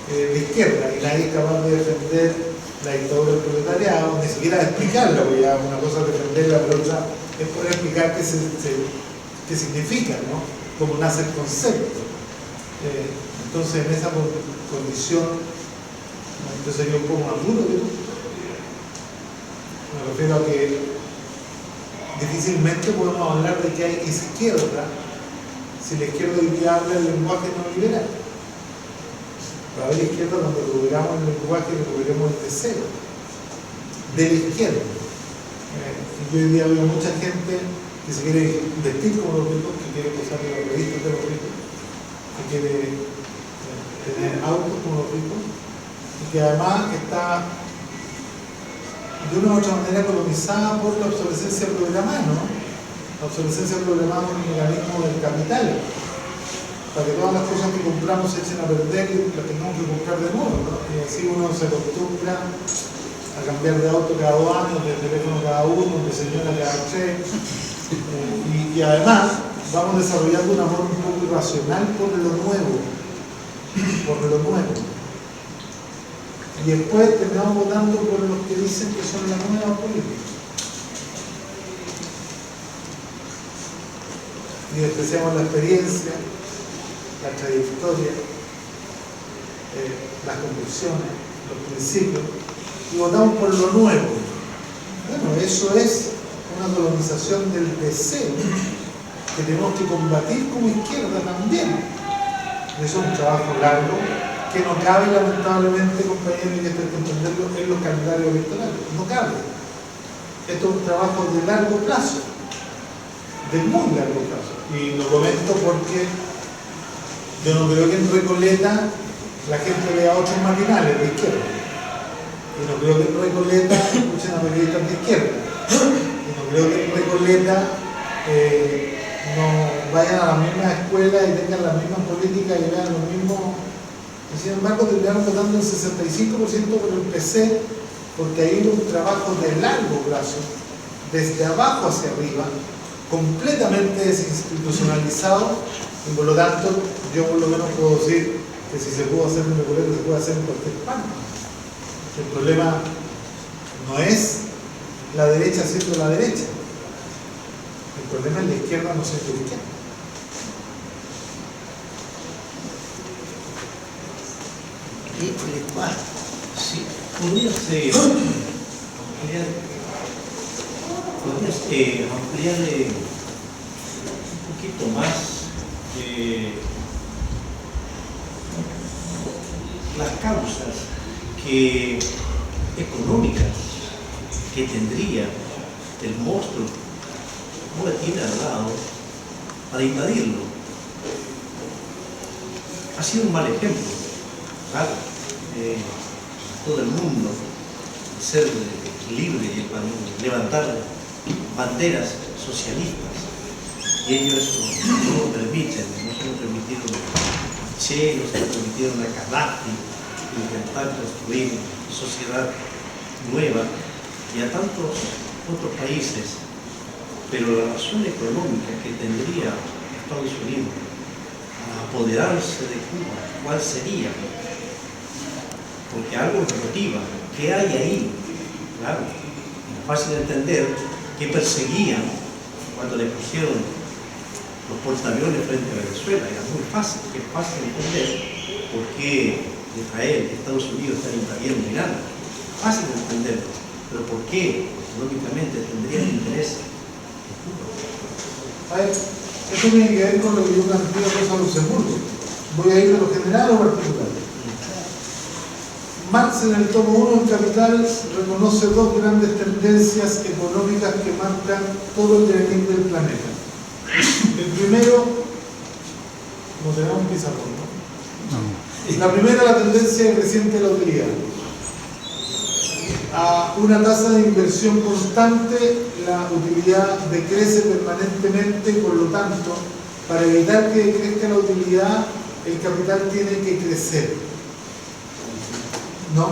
Speaker 1: de izquierda, y nadie es capaz de defender la dictadura del proletariado, ni siquiera de explicarla, porque ya una cosa es defenderla, pero otra es poder explicar qué significa, ¿no? Cómo nace el concepto. Entonces, en esa condición, yo sería un poco más duro que tú. Me refiero a que difícilmente podemos hablar de que hay izquierda si la izquierda hoy día habla el lenguaje no liberal. Para haber izquierda, cuando recuperamos el lenguaje, recuperemos el deseo de la izquierda. Y yo hoy día veo mucha gente que se quiere vestir como los ricos, que quiere posar en los revistas de los ricos, que quiere tener autos como los ricos, y que además está de una u otra manera colonizada por la obsolescencia programada, ¿no? La obsolescencia programada es un mecanismo del capital, para que todas las cosas que compramos se echen a perder y las tengamos que comprar de nuevo, ¿no? Y así uno se acostumbra a cambiar de auto cada 2 años, de teléfono cada 1, de señora cada 3, y además vamos desarrollando un amor un poco irracional por lo nuevo, y después terminamos votando por los que dicen que son la nueva política y despreciamos la experiencia, la trayectoria, las convicciones, los principios, y votamos por lo nuevo. Bueno, eso es una colonización del deseo que tenemos que combatir como izquierda también. Eso es un trabajo largo que no cabe, lamentablemente, compañeros, y esto hay que entenderlo en los calendarios electorales. No cabe. Esto es un trabajo de largo plazo, de muy largo plazo. Y lo comento porque yo no creo que en Recoleta la gente vea 8 matinales de izquierda. Y no creo que en Recoleta escuchen a periodistas de izquierda. Y no creo que en Recoleta no vayan a la misma escuela y tengan las mismas políticas y vean los mismos Y sin embargo terminaron votando el 65% por el PC, porque hay un trabajo de largo plazo, desde abajo hacia arriba, completamente desinstitucionalizado, y por lo tanto yo por lo menos puedo decir que si se pudo hacer en Recoleta se puede hacer en cualquier parte. El problema no es la derecha siendo la derecha, el problema es la izquierda no siendo la izquierda.
Speaker 5: Sí, podrías ampliar un poquito más las causas económicas que tendría el monstruo como la tiene al lado para invadirlo. Ha sido un mal ejemplo, claro, todo el mundo ser libre y levantar banderas socialistas, y ellos eso no lo permiten, no se lo permitieron a Che, no se lo permitieron a Gaddafi intentar construir sociedad nueva, y a tantos otros países. Pero la razón económica que tendría Estados Unidos a apoderarse de Cuba, ¿cuál sería? Porque algo nos motiva. ¿Qué hay ahí? Claro, es fácil de entender que perseguían cuando le pusieron los portaaviones frente a Venezuela. Era muy fácil, es fácil de entender por qué Israel, Estados Unidos están invadiendo Irán. Fácil de entender, pero ¿por qué económicamente tendrían interés?
Speaker 1: A ver, esto tiene que ver con lo que yo planteé a Luxemburgo. Voy a ir de lo general o particular. Marx en el tomo 1 del Capital reconoce dos grandes tendencias económicas que marcan todo el devenir del planeta. El primero, no tenemos un pizarrón, ¿no? La primera, la tendencia creciente de la utilidad. A una tasa de inversión constante, la utilidad decrece permanentemente, por lo tanto, para evitar que crezca la utilidad, el capital tiene que crecer, ¿no?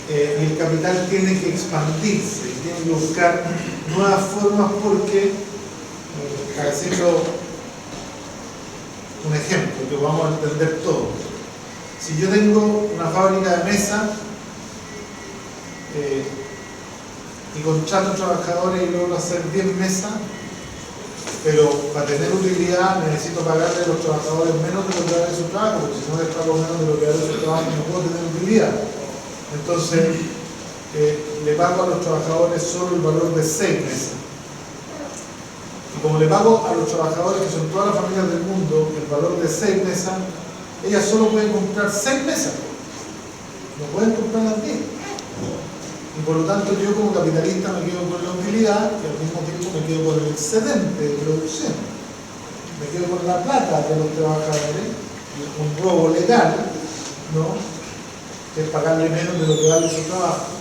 Speaker 1: El capital tiene que expandirse, tiene que buscar nuevas formas porque, haciendo un ejemplo que vamos a entender todo, si yo tengo una fábrica de mesa, y contrato trabajadores y logro hacer 10 mesas, pero para tener utilidad necesito pagarle a los trabajadores menos de lo que vale su trabajo, porque si no les pago menos de lo que vale su trabajo no puedo tener utilidad. Entonces le pago a los trabajadores solo el valor de 6 mesas, y como le pago a los trabajadores, que son todas las familias del mundo, el valor de 6 mesas, ellas solo pueden comprar 6 mesas, no pueden comprar las 10. Y por lo tanto yo como capitalista me quedo con la utilidad y al mismo tiempo me quedo con el excedente de producción. Me quedo con la plata de los trabajadores, un robo legal, ¿no? Que es pagarle menos de lo que vale su trabajo.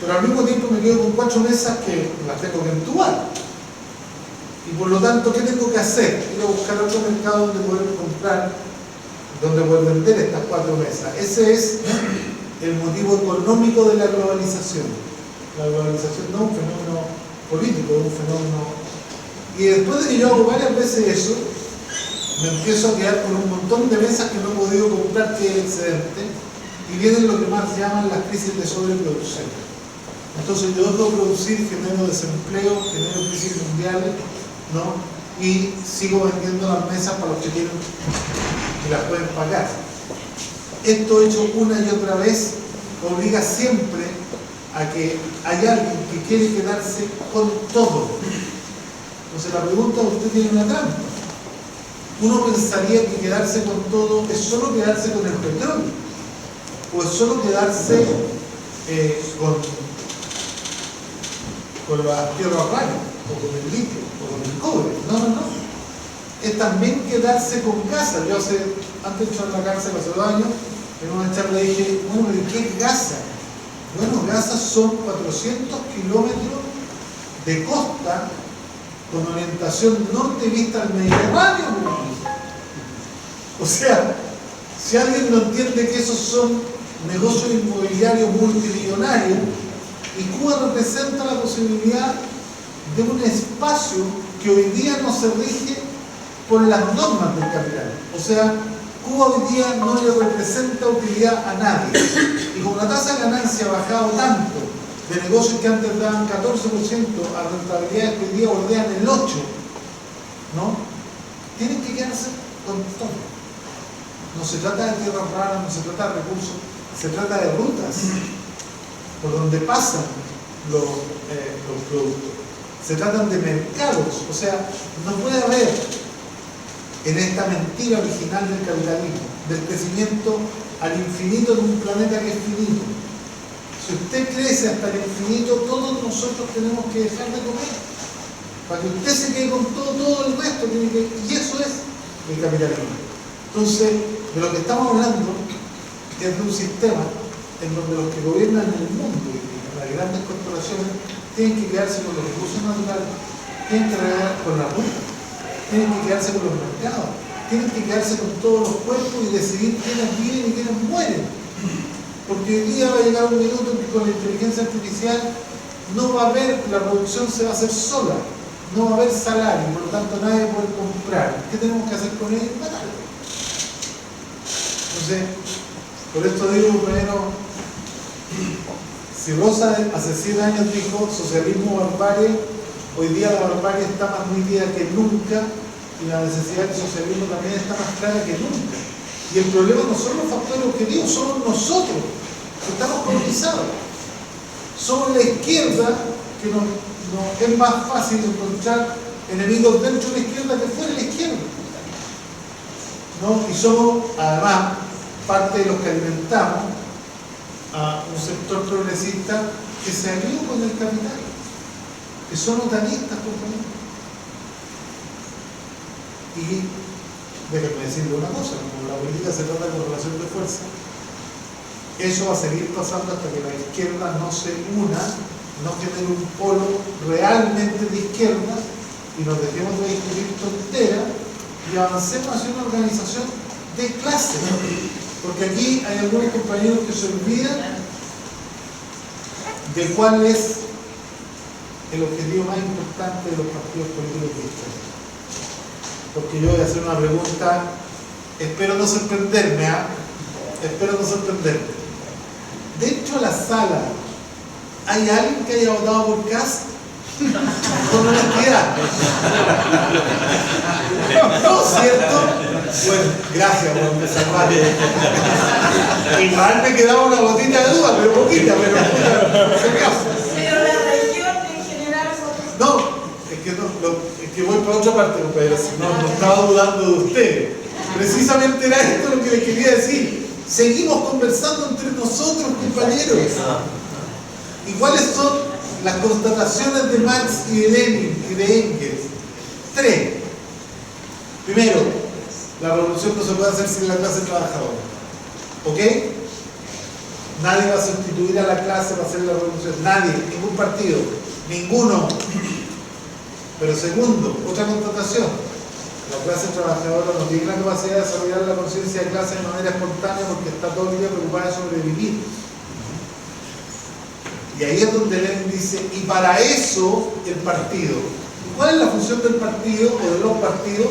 Speaker 1: Pero al mismo tiempo me quedo con 4 mesas que las tengo que entubar. Y por lo tanto, ¿qué tengo que hacer? Ir a buscar otro mercado donde poder comprar, donde poder vender estas 4 mesas. Ese es el motivo económico de la globalización. La globalización no es un fenómeno político, es un fenómeno... Y después de que yo hago varias veces eso, me empiezo a quedar con un montón de mesas que no he podido comprar, que es el excedente, y vienen lo que más llaman las crisis de sobreproducción. Entonces yo dejo de producir, genero desempleo, genero crisis mundiales, ¿no? Y sigo vendiendo las mesas para los que tienen y las pueden pagar. Esto hecho una y otra vez obliga siempre a que hay alguien que quiere quedarse con todo. Entonces la pregunta, usted tiene una trampa. Uno pensaría que quedarse con todo es solo quedarse con el petróleo, o es solo quedarse con las tierras raras, o con el litio, o con el cobre. No. Es también quedarse con casa. Yo antes de entrar a la cárcel hace 2 años, en una charla dije, bueno, ¿de qué es Gaza? Bueno, Gaza son 400 kilómetros de costa con orientación norte vista al Mediterráneo. O sea, Si alguien no entiende que esos son negocios inmobiliarios multimillonarios, y Cuba representa la posibilidad de un espacio que hoy día no se rige por las normas del capital. O sea, Cuba hoy día no le representa utilidad a nadie. Y con la tasa de ganancia ha bajado tanto de negocios que antes daban 14% a rentabilidades que hoy día bordean el 8%, ¿no? Tienen que quedarse con todo. No se trata de tierras raras, no se trata de recursos, se trata de rutas por donde pasan los productos. Se tratan de mercados. O sea, no puede haber en esta mentira original del capitalismo, del crecimiento al infinito de un planeta que es finito. Si usted crece hasta el infinito, todos nosotros tenemos que dejar de comer. Para que usted se quede con todo el resto tiene que... Y eso es el capitalismo. Entonces, de lo que estamos hablando es de un sistema en donde los que gobiernan el mundo y las grandes corporaciones tienen que quedarse con los recursos naturales, tienen que regalar con la ruta, tienen que quedarse con los mercados, tienen que quedarse con todos los cuerpos y decidir quiénes viven y quiénes mueren. Porque hoy día va a llegar un minuto en que con la inteligencia artificial no va a haber, la producción se va a hacer sola, no va a haber salario, por lo tanto nadie puede comprar. ¿Qué tenemos que hacer con ellos? Matarlo. Entonces, por esto digo, primero, si Rosa hace 100 años dijo socialismo barbarie, hoy día la barbarie está más nítida que nunca y la necesidad del socialismo también está más clara que nunca. Y el problema no son los factores objetivos, somos nosotros, que estamos colonizados. Somos la izquierda, que nos es más fácil encontrar enemigos dentro de la izquierda que fuera de la izquierda, ¿no? Y somos, además, parte de los que alimentamos a un sector progresista que se alió con el capital, que son otanistas, compañeros. Y déjenme decirle una cosa, como la política se trata de correlación de fuerza, eso va a seguir pasando hasta que la izquierda no se una, no genere un polo realmente de izquierda y nos dejemos de discutir tonteras y avancemos hacia una organización de clase. Porque aquí hay algunos compañeros que se olvidan de cuál es el objetivo más importante de los partidos políticos de izquierda. Porque yo voy a hacer una pregunta, espero no sorprenderme, espero no sorprenderme. Dentro de la sala, ¿hay alguien que haya votado por Kast? Con honestidad. No, ¿cierto? Bueno, gracias por me salvaste. Igual me quedaba una gotita de duda, pero poquita, pero por si acaso.
Speaker 6: Pero la región en general...
Speaker 1: No, es que voy para otra parte, compañero, si no estaba dudando de usted. Precisamente era esto lo que les quería decir. Seguimos conversando entre nosotros, compañeros. ¿Y cuáles son las constataciones de Marx y de Lenin y de Engels? 3. Primero, la revolución no se puede hacer sin la clase trabajadora. ¿Ok? Nadie va a sustituir a la clase para hacer la revolución. Nadie, ningún partido, ninguno. Pero segundo, otra constatación. La clase trabajadora no tiene la capacidad de desarrollar la conciencia de clase de manera espontánea porque está todo el día preocupada de sobrevivir. Y ahí es donde Lenin dice, y para eso el partido. ¿Cuál es la función del partido o de los partidos?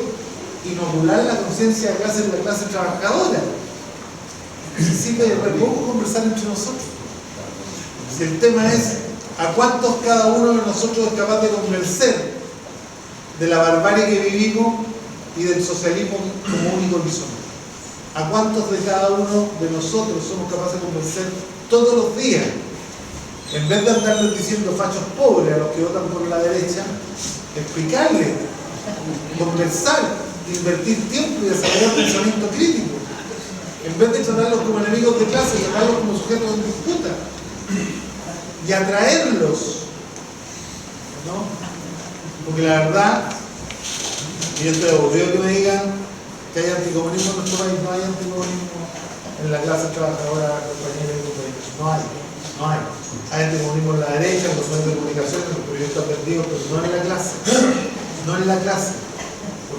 Speaker 1: Inocular la conciencia de clase en la clase trabajadora. Se sirve de re poco conversar entre nosotros. Si el tema es a cuántos cada uno de nosotros es capaz de convencer de la barbarie que vivimos y del socialismo como único horizonte. ¿A cuántos de cada uno de nosotros somos capaces de convencer todos los días? En vez de andarles diciendo fachos pobres a los que votan por la derecha, explicarles, conversar, invertir tiempo y desarrollar pensamiento crítico. En vez de tratarlos como enemigos de clase, tratarlos como sujetos en disputa. Y atraerlos, ¿no? Porque la verdad, y yo estoy aburrido que me digan que hay anticomunismo en nuestro país. No hay anticomunismo en la clase trabajadora, compañeros y compañeros. No hay. Hay anticomunismo en la derecha, en los medios de comunicación, en los proyectos perdidos, pero no en la clase. No en la clase.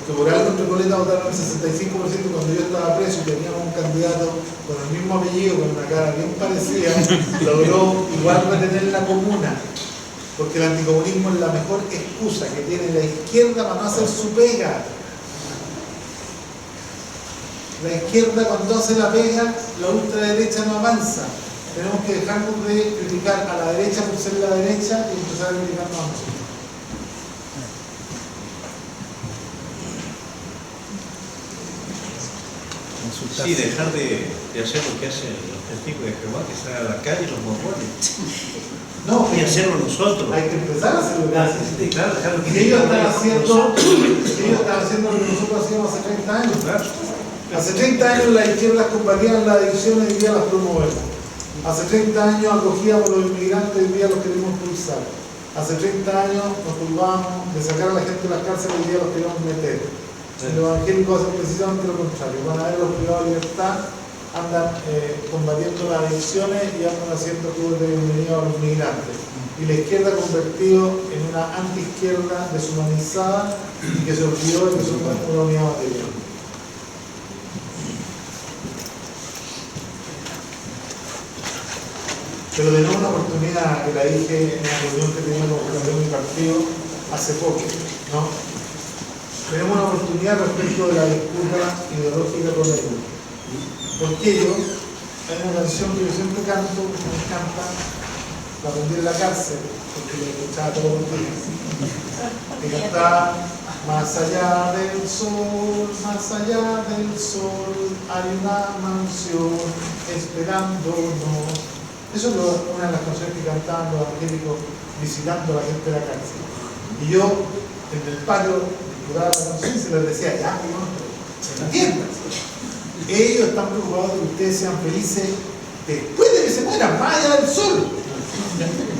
Speaker 1: Porque por algo en Recoleta votaron el 65% cuando yo estaba preso y teníamos un candidato con el mismo apellido, con una cara bien parecida, logró igual retener la comuna. Porque el anticomunismo es la mejor excusa que tiene la izquierda para no hacer su pega. La izquierda cuando hace la pega, la ultraderecha no avanza. Tenemos que dejarnos de criticar a la derecha por ser la derecha y empezar a criticarnos a nosotros.
Speaker 5: Sí, dejar de hacer lo que hacen los testigos de Jehová, que salen a la calle los mormones.
Speaker 1: No,
Speaker 5: Y hacerlo nosotros.
Speaker 1: hay que empezar a hacer lo que hacen.
Speaker 5: Sí, claro, dejar lo que
Speaker 1: Y ellos están haciendo
Speaker 5: nosotros.
Speaker 1: lo que nosotros hacíamos hace 30 años.
Speaker 5: Claro.
Speaker 1: Hace 30 años las izquierdas combatían la adicción y hoy día las promovemos. Hace 30 años acogíamos a los inmigrantes y hoy día los queremos expulsar. Hace 30 años nos culpábamos de sacar a la gente de las cárceles y hoy día los queremos meter. Los evangélicos hacen precisamente lo contrario. Van a ver a los privados de libertad, andan combatiendo las adicciones y andan haciendo clubes de bienvenida a los migrantes. Y la izquierda ha convertido en una antiizquierda deshumanizada y que se olvidó de que son una unidad material. Pero tenemos una oportunidad que la dije en la reunión que teníamos con mi partido hace poco, ¿no? Tenemos una oportunidad respecto de la disputa ideológica con la iglesia. Porque hay una canción que yo siempre canto, que me encanta, la aprendí en la cárcel, porque la escuchaba todos los días. Que cantaba: más allá del sol, hay una mansión esperándonos. Eso es una de las canciones que cantaban los evangélicos visitando a la gente de la cárcel. Y yo, en el palo, disfrutaba la canción y se les decía: ya, se entiendan. Ellos están preocupados de que ustedes sean felices después de que se mueran, más allá del sol.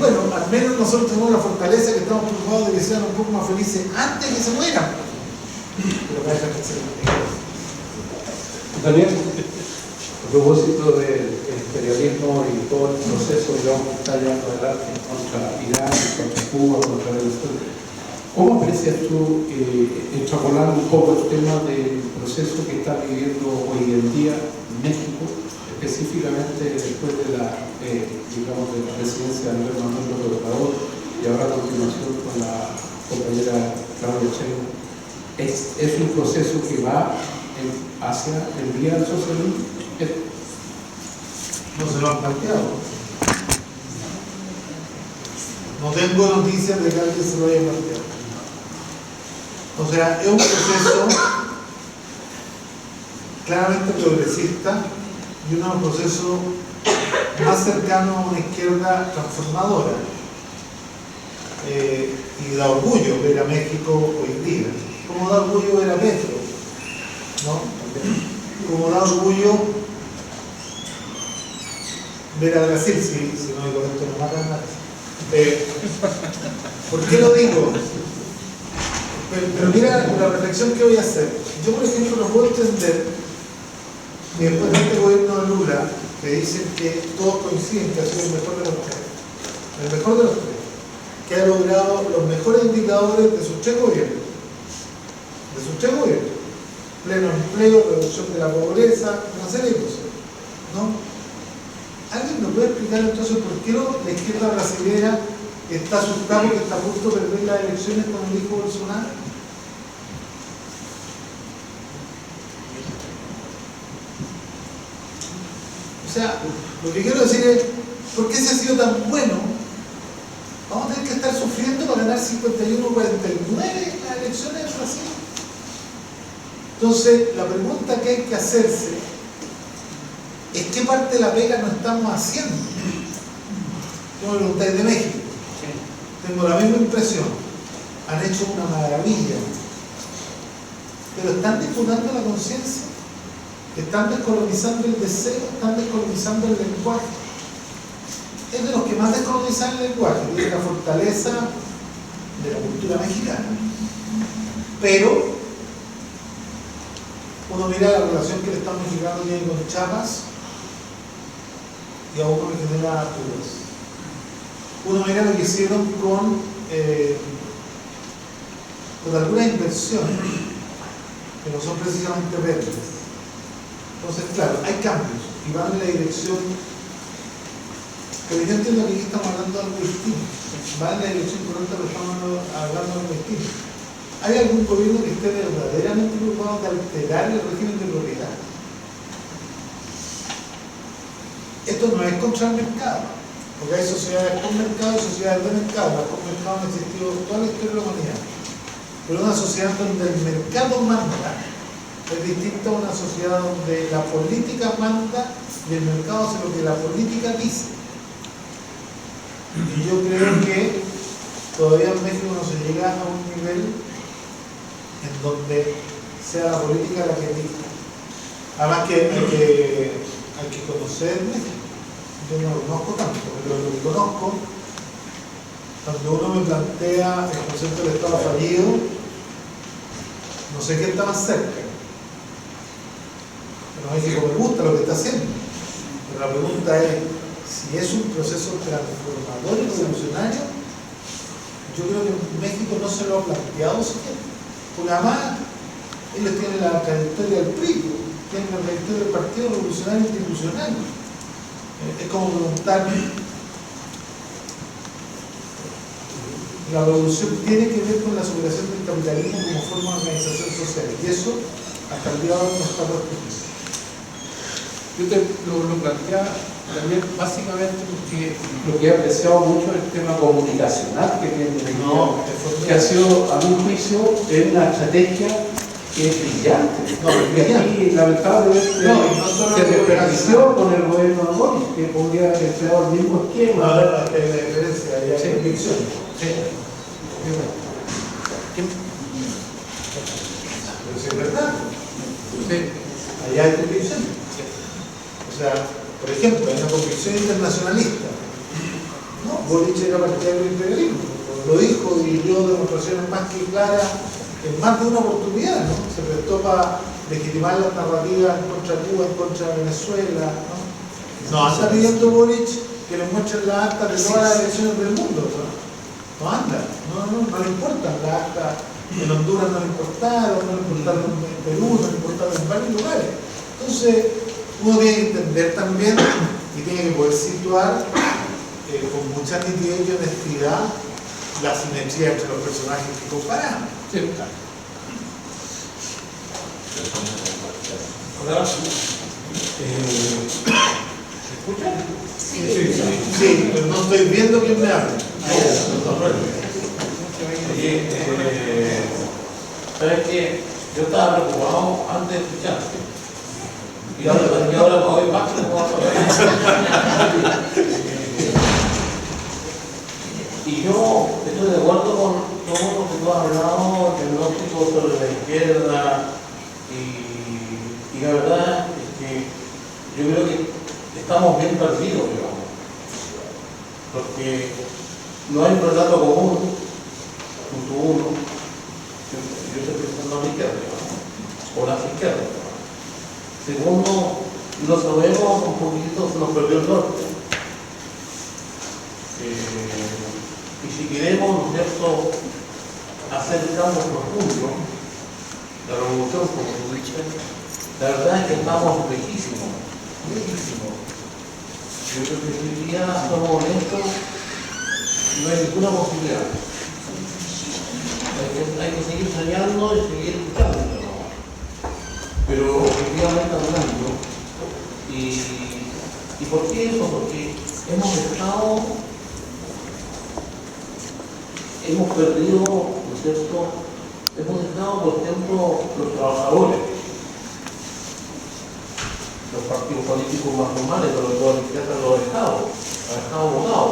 Speaker 1: Bueno, al menos nosotros tenemos la fortaleza que estamos preocupados de que sean un poco más felices antes de que se mueran. Pero para eso hay que ser
Speaker 7: Daniel, a propósito del periodismo y todo el proceso, digamos, que está llevando adelante contra Irán, contra Cuba, contra Venezuela, ¿cómo aprecias tú, extrapolando un poco el tema del proceso que está viviendo hoy en día México, específicamente después de la, digamos, de la presidencia de Andrés Manuel López Obrador y ahora a continuación con la compañera Claudia Sheinbaum? ¿Es un proceso que va hacia el vía del socialismo?
Speaker 1: No se lo han planteado. No tengo noticias de que alguien se lo haya planteado. O sea, es un proceso claramente progresista y un proceso más cercano a una izquierda transformadora. Y da orgullo ver a México hoy día. Como da orgullo ver a Petro, ¿no? Como da orgullo ver a Brasil, si no digo esto no matan nada. ¿Por qué lo digo? Pero mira la reflexión que voy a hacer. Yo, por ejemplo, no puedo entender que después de este gobierno de Lula, que dicen que todos coinciden que ha sido el mejor de los tres, que ha logrado los mejores indicadores de sus tres gobiernos, pleno empleo, reducción de la pobreza, una serie de cosas, ¿no? ¿Alguien nos puede explicar entonces por qué la izquierda brasileña está asustado que está a punto de perder las elecciones con el hijo Bolsonaro? O sea, lo que quiero decir es, ¿por qué se ha sido tan bueno? Vamos a tener que estar sufriendo para ganar 51-49 las elecciones en Brasil. Entonces, la pregunta que hay que hacerse es qué parte de la pega no estamos haciendo. Yo me preguntáis de México. Tengo la misma impresión. Han hecho una maravilla. Pero están disputando la conciencia. Están descolonizando el deseo, están descolonizando el lenguaje. Es de los que más descolonizan el lenguaje, tiene la fortaleza de la cultura mexicana. Pero uno mira la relación que el Estado mexicano tiene con Chiapas y a uno le genera dudas. Uno mira lo que hicieron con algunas inversiones que no son precisamente verdes. Entonces, claro, hay cambios y van en la dirección, pero yo entiendo que aquí estamos hablando de algo distinto, van en la dirección correcta, pero estamos hablando de algo distinto. ¿Hay algún gobierno que esté verdaderamente preocupado de alterar el régimen de propiedad? Esto no es contra el mercado, porque hay sociedades con mercado y sociedades de mercado. Las con mercado han existido toda la historia de la humanidad. Pero una sociedad donde el mercado manda es distinta a una sociedad donde la política manda y el mercado hace lo que la política dice. Y yo creo que todavía en México no se llega a un nivel en donde sea la política la que diga. Además que hay que conocer México. Yo no lo conozco tanto, pero lo que conozco, cuando uno me plantea el concepto del Estado fallido, no sé qué está más cerca. Pero México me gusta lo que está haciendo. Pero la pregunta es, si es un proceso transformador y revolucionario, yo creo que México no se lo ha planteado siquiera. Porque además, ellos tienen la trayectoria del PRI, tienen la trayectoria del Partido Revolucionario Institucional. Es como preguntar, la revolución tiene que ver con la superación del capitalismo como forma de organización social, y eso hasta el día de hoy no está respondido.
Speaker 7: Yo te lo planteaba también básicamente porque lo que he apreciado mucho es el tema comunicacional que tiene que ha sido, a mi juicio, es una estrategia que es brillante. Y aquí, lamentablemente, se desperdició con el gobierno de Boris, que podría haber empleado el mismo esquema.
Speaker 1: Ahora la diferencia, hay convicción. Pero si es verdad, allá hay convicción. O sea, por ejemplo, hay una convicción internacionalista. ¿No? Boric era partidario del imperialismo, lo dijo y dio demostraciones más que claras en más de una oportunidad, ¿no? Se prestó para legitimar las narrativas en contra de Cuba, en contra de Venezuela, ¿no? No anda pidiendo Boric que le muestren las actas de todas las elecciones del mundo, ¿no? No anda, no le importan las actas. En Honduras no le importaron, no le importaron en Perú, no le importaron en varios lugares. Entonces, uno tiene que entender también y tiene que poder situar con mucha nitidez y honestidad la simetría entre los personajes que comparamos.
Speaker 7: Sí.
Speaker 5: Hola.
Speaker 7: ¿Se escucha?
Speaker 1: Sí, pero no estoy viendo quién me habla.
Speaker 5: Oye, ¿sabes qué? Yo estaba preocupado antes de escucharte. Y ahora me voy más preocupado todavía. Y yo estoy de acuerdo con todo lo que tú has hablado, el diagnóstico sobre la izquierda, y la verdad es que yo creo que estamos bien perdidos, digamos, porque no hay un relato común, punto uno, yo estoy pensando a la izquierda, digamos, o las izquierdas. Segundo, no sabemos un poquito, se nos perdió el norte. Y si queremos, ¿no es cierto?, hacer cambios profundos, la revolución, como tú dices, la verdad es que estamos lejísimos, lejísimos. Yo creo que si hoy día somos honestos, no hay ninguna posibilidad. Hay que seguir soñando y seguir luchando, ¿no? Pero efectivamente hablando. ¿Y por qué eso? Porque hemos perdido, ¿no es cierto? Hemos dejado, por ejemplo, los trabajadores, los partidos políticos más normales, sobre todo la izquierda, lo ha dejado votado.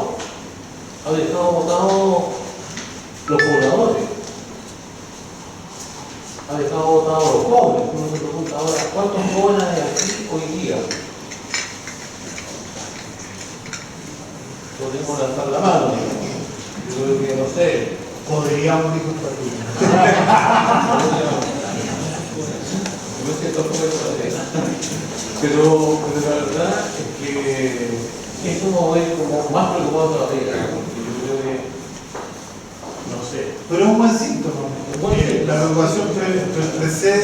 Speaker 5: Ha dejado votado los pobladores. Ha dejado votado los jóvenes. Uno se pregunta ahora, ¿cuántos jóvenes hay aquí hoy día? Podemos lanzar la mano. Yo creo que no sé.
Speaker 1: Podríamos ir compartir.
Speaker 5: Pero la verdad es que eso me voy como más preocupado todavía, porque yo creo que, no sé,
Speaker 1: Pero es un buen síntoma, porque la preocupación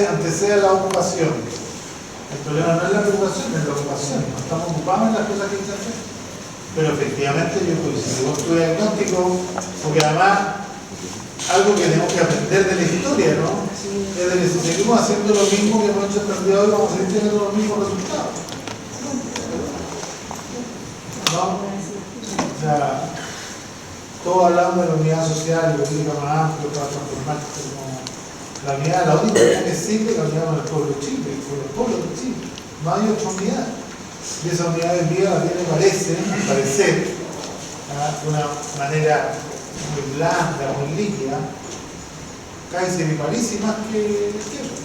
Speaker 1: antecede a la ocupación. El problema no es la preocupación, es la ocupación. No estamos ocupados en las cosas que hay que hacer. Pero efectivamente yo coincido con tu diagnóstico, porque además algo que tenemos que aprender de la historia, ¿no? Es de que si seguimos haciendo lo mismo que hemos hecho hasta el día de hoy, vamos a seguir teniendo los mismos resultados. ¿No? O sea, todos hablamos de la unidad social y política más amplia para transformar como la unidad, la única unidad que existe es la unidad con el pueblo de Chile, con el pueblo de Chile. No hay otra unidad. Y esa unidad de vida la tiene, al parecer, de una manera muy blanda, muy líquida, Kaiser y París y más que izquierda.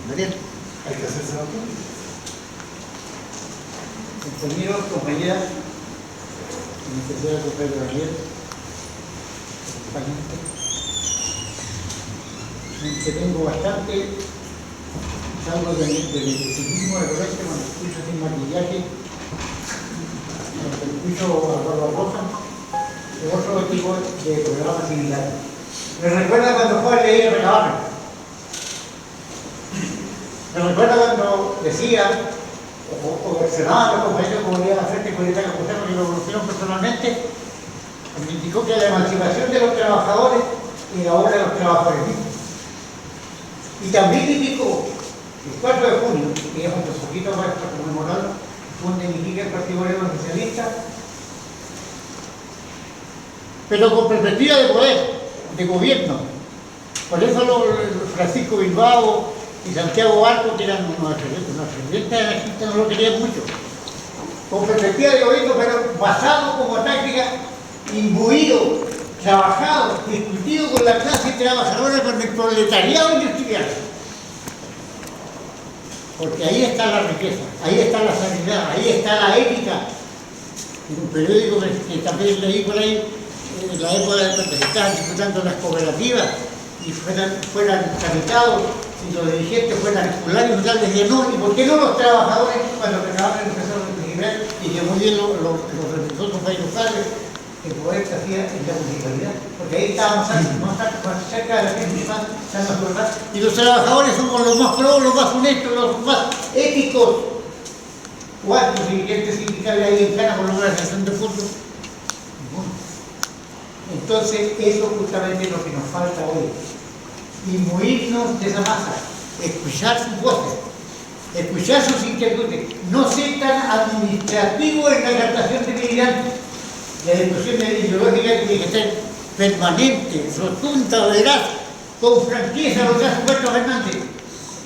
Speaker 8: Daniel.
Speaker 1: Hay que hacerse la política.
Speaker 8: Compañeros, compañeras, en especial al compañero Daniel, acompañante, me entretengo bastante, salgo del ciclismo de colegio cuando escucho sin maquillaje, cuando escucho a Barbarossa, de otro tipo de programas similares. Me recuerda cuando joven leía Recabarren. Me recuerda cuando decía o versionaban los compañeros como le iban a hacer que pudiera acusar porque lo conocieron personalmente, me indicó que la emancipación de los trabajadores era obra de los trabajadores mismos. Y también indicó que el 4 de junio, que es un poquito para conmemorar, donde indica el Partido Obrero Socialista, pero con perspectiva de poder, de gobierno. Por eso Francisco Bilbao y Santiago Barco, que eran unos excelentes anarquistas, no lo querían mucho. Con perspectiva de gobierno, pero basado como táctica, imbuido, trabajado, discutido con la clase trabajadora, con el proletariado industrial. Porque ahí está la riqueza, ahí está la sanidad, ahí está la ética. En un periódico que también leí por ahí, en la época de cuando se estaban disputando las cooperativas y fueran tramitados, y los dirigentes fueran escolares y tal, decían, no, ¿y por qué no los trabajadores cuando trabajaban empezaron a exigir? Y que muy bien los representantes paisales, el poder se hacía en la municipalidad, porque ahí estábamos más cerca de la gente, más, y los trabajadores somos los más probos, los más honestos, los más éticos. ¿Cuántos dirigentes sindicales hay en Cana por una organización de fútbol? Entonces, eso justamente es lo que nos falta hoy. Imbuirnos de esa masa, escuchar sus voces, escuchar sus inquietudes, no ser tan administrativo en la captación de migrantes. La discusión ideológica tiene que ser permanente, rotunda, veraz, con franqueza, lo que hace Puerto Fernández.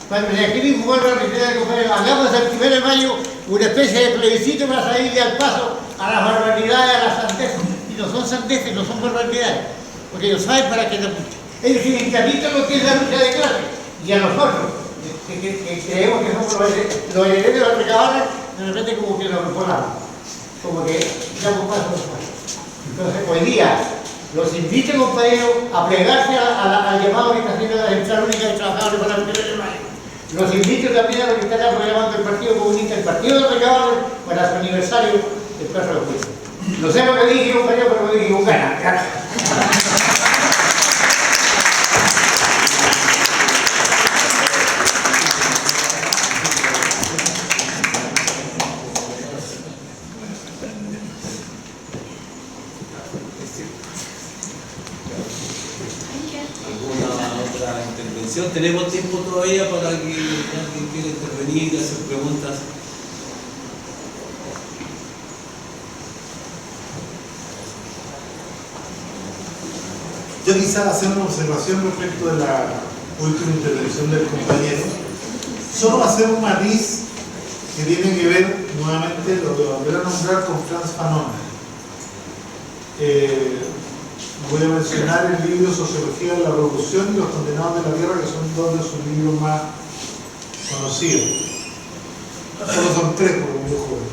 Speaker 8: Cuando el activismo vuelve a reiterar, hagamos el 1 de mayo una especie de plebiscito para salirle al paso a las barbaridades, a las sandeces. Y no son sandeces, no son barbaridades, porque ellos saben para qué la lucha. Ellos identifican lo que es la lucha de clase. Y a nosotros, que creemos que somos los herederos de la Recabarren, de repente como que nos volamos, como que damos paso después. Entonces, hoy día, los invito, compañeros, a plegarse al llamado que está haciendo la Central Única de Trabajadores para el 1 de mayo. Los invito también a lo que está proclamando el Partido Comunista, el Partido de Recabarren, para su aniversario del 4 de julio. No sé lo que dije, compañero, pero lo dije con ganas. Gracias.
Speaker 2: Tenemos tiempo todavía para que alguien quiera intervenir y hacer preguntas.
Speaker 1: Yo quizás hacer una observación respecto de la última intervención del compañero. Solo hacer un matiz que tiene que ver, nuevamente, lo que volver a nombrar con Frantz Fanon. Voy a mencionar el libro Sociología de la Revolución y Los Condenados de la Tierra, que son dos de sus libros más conocidos. Solo son tres, porque muy joven.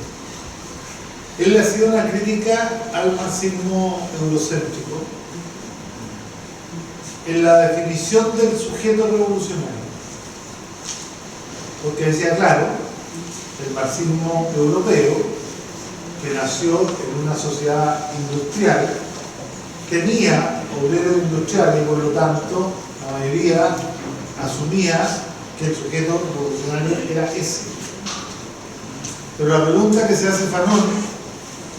Speaker 1: Él le ha sido una crítica al marxismo eurocéntrico en la definición del sujeto revolucionario. Porque decía, claro, el marxismo europeo, que nació en una sociedad industrial, tenía obreros industriales y por lo tanto la mayoría asumía que el sujeto revolucionario era ese. Pero la pregunta que se hace Fanon,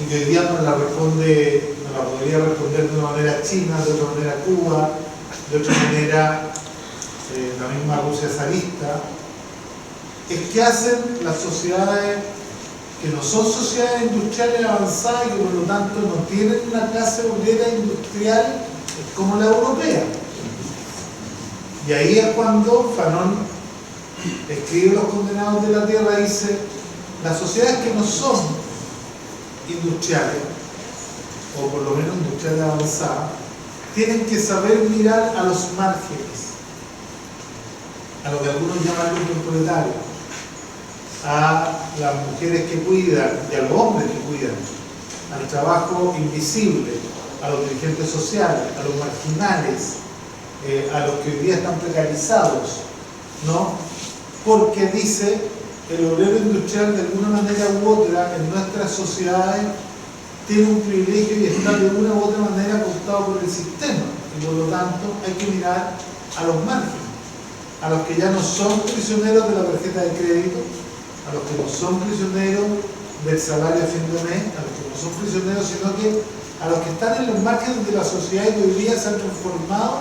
Speaker 1: y que hoy día nos la podría responder de una manera China, de otra manera Cuba, de otra manera la misma Rusia zarista, es que hacen las sociedades que no son sociedades industriales avanzadas y que por lo tanto no tienen una clase obrera industrial como la europea. Y ahí es cuando Fanon escribe Los Condenados de la Tierra y dice: las sociedades que no son industriales, o por lo menos industriales avanzadas, tienen que saber mirar a los márgenes, a lo que algunos llaman los proletarios, a las mujeres que cuidan y a los hombres que cuidan, al trabajo invisible, a los dirigentes sociales, a los marginales, a los que hoy día están precarizados, ¿no? Porque dice, el obrero industrial de alguna manera u otra en nuestras sociedades tiene un privilegio y está de una u otra manera cooptado por el sistema, y por lo tanto hay que mirar a los márgenes, a los que ya no son prisioneros de la tarjeta de crédito, a los que no son prisioneros del salario a fin de mes, a los que no son prisioneros, sino que a los que están en los márgenes de la sociedad y que hoy día se han transformado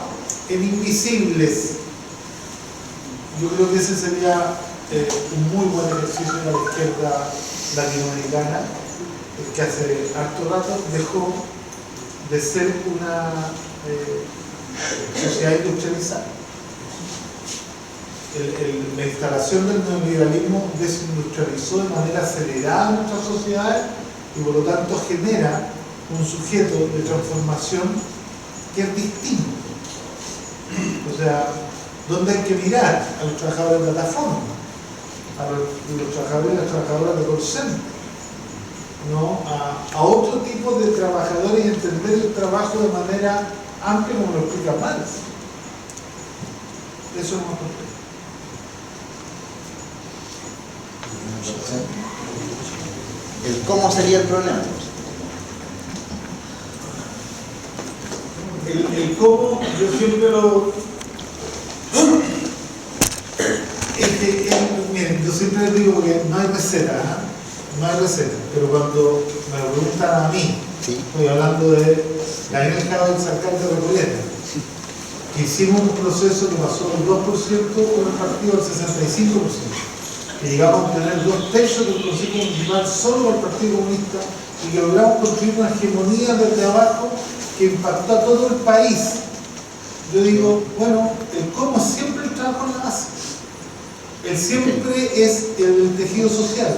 Speaker 1: en invisibles. Yo creo que ese sería un muy buen ejercicio de la izquierda latinoamericana, que hace harto rato dejó de ser una sociedad industrializada. La instalación del neoliberalismo desindustrializó de manera acelerada nuestras sociedades y por lo tanto genera un sujeto de transformación que es distinto. O sea, ¿dónde hay que mirar? A los trabajadores de plataforma, a los trabajadores y las trabajadoras de call center, ¿no? A otro tipo de trabajadores y entender el trabajo de manera amplia, como lo explica Marx. Eso es más complejo.
Speaker 9: El cómo sería el problema.
Speaker 1: El cómo, yo siempre lo... miren, yo siempre les digo porque no hay receta, no hay receta, pero cuando me lo preguntan a mí,
Speaker 9: Sí.
Speaker 1: estoy hablando de Daniel Jado del Sarcal de Recoleta, que hicimos un proceso que pasó del 2% con el partido al 65%, que llegamos a tener 2 tercios del Consejo Municipal solo por el Partido Comunista y que logramos construir una hegemonía desde abajo que impactó a todo el país. Yo digo, bueno, el cómo es siempre el trabajo en la base. El siempre es el tejido social.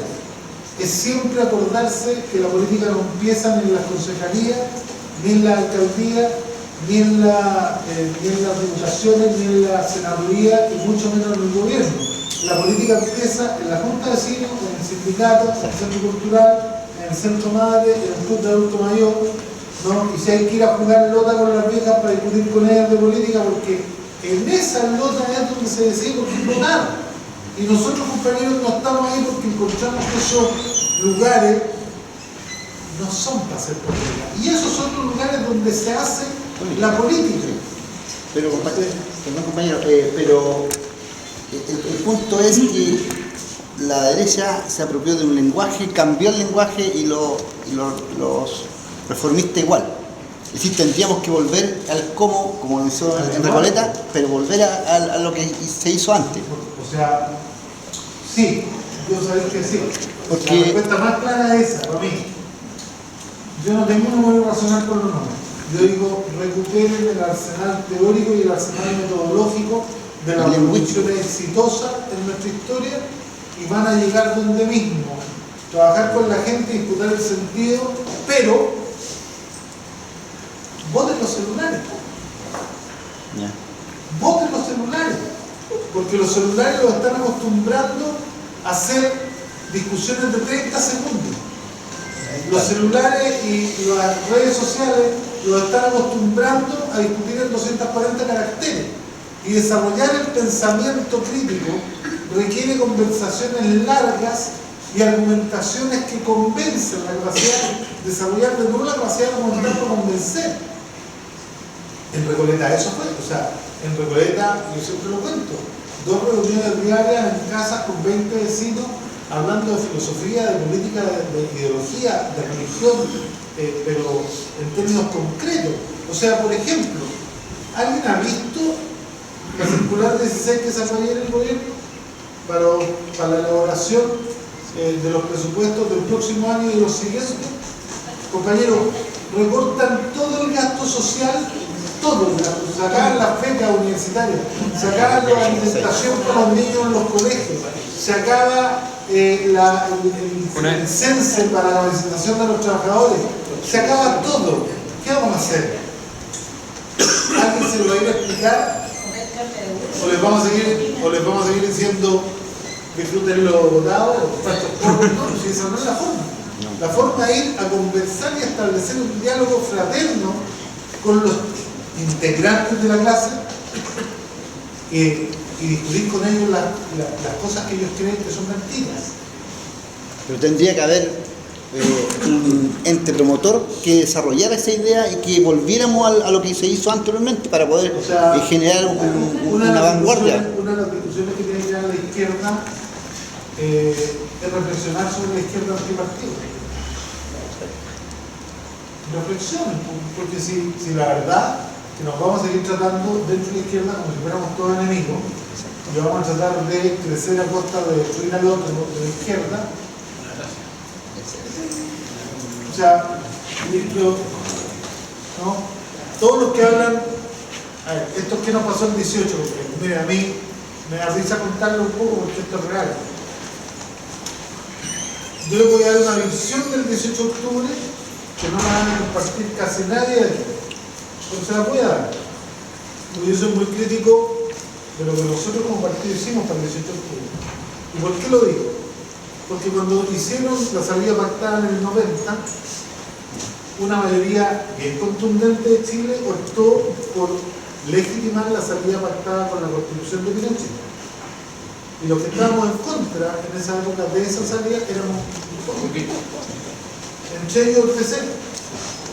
Speaker 1: Es siempre acordarse que la política no empieza ni en las concejalías, ni en la alcaldía, ni en las diputaciones, ni en la senaduría, y mucho menos en el gobierno. La política empieza en la Junta de Vecinos, en el sindicato, en el centro cultural, en el centro madre, en el club de adulto mayor, ¿no? Y si hay que ir a jugar lota con las viejas para discutir con ellas de política, porque en esa lota es donde se decide por qué votar. Y nosotros, compañeros, no estamos ahí porque encontramos que esos lugares no son para hacer política. Y esos son los lugares donde se hace la política.
Speaker 9: Pero, compañero, pero el punto es que la derecha se apropió de un lenguaje, cambió el lenguaje y los reformistas igual. Es decir, tendríamos que volver al cómo, como lo hizo en Recoleta, pero volver a lo que se hizo antes.
Speaker 1: O sea, sí, yo sabéis que sí.
Speaker 9: Porque...
Speaker 1: La respuesta más clara es esa, para mí. Yo no tengo un número racional con los nombres. Yo digo, recuperen el arsenal teórico y el arsenal metodológico de las revoluciones exitosas en nuestra historia y van a llegar donde mismo. Trabajar con la gente y disputar el sentido, pero voten los celulares.
Speaker 9: Yeah.
Speaker 1: Voten los celulares, porque los celulares los están acostumbrando a hacer discusiones de 30 segundos. Los celulares y las redes sociales los están acostumbrando a discutir en 240 caracteres. Y desarrollar el pensamiento crítico requiere conversaciones largas y argumentaciones que convencen, la capacidad de desarrollar de nuevo la capacidad de argumentar para convencer. En Recoleta eso fue, o sea, en Recoleta, yo siempre lo cuento, 2 reuniones diarias en casas con 20 vecinos hablando de filosofía, de política, de ideología, de religión, pero en términos concretos. O sea, por ejemplo, ¿alguien ha visto la circular 16 que sacó ayer el gobierno para la elaboración de los presupuestos del próximo año y de los siguientes? Compañeros, recortan todo el gasto social, todo el gasto, sacaban las becas universitarias, sacaban la alimentación para los niños en los colegios, se acaba el censo para la licitación de los trabajadores, se acaba todo. ¿Qué vamos a hacer? ¿Alguien se lo va a ir a explicar? ¿O les vamos a seguir diciendo disfruten los votados? No, si esa no es la forma. La forma es ir a conversar y establecer un diálogo fraterno con los integrantes de la clase y discutir con ellos las cosas que ellos creen que son mentiras.
Speaker 9: Pero tendría que haber un ente promotor que desarrollara esa idea y que volviéramos a lo que se hizo anteriormente para poder generar una vanguardia.
Speaker 1: Una de las discusiones que tiene que dar la izquierda es reflexionar sobre la izquierda antipartido. Reflexionen, porque si la verdad que nos vamos a seguir tratando dentro de la izquierda como si fuéramos todos enemigos y vamos a tratar de crecer a costa de destruir al otro de la izquierda. O sea, ¿no? Todos los que hablan, a ver, esto que nos pasó el 18, porque mire, a mí me da risa contarlo un poco porque esto es real. Yo le voy a dar una visión del 18 de octubre que no me van a compartir casi nadie de aquí. Pero se la voy a dar. Porque yo soy muy crítico de lo que nosotros como partido hicimos para el 18 de octubre. ¿Y por qué lo digo? Porque cuando hicieron la salida pactada en el 90, una mayoría bien contundente de Chile optó por legitimar la salida pactada con la Constitución de Pinochet. Y los que estábamos en contra en esa época de esa salida éramos poquitos. Entre ellos el PC,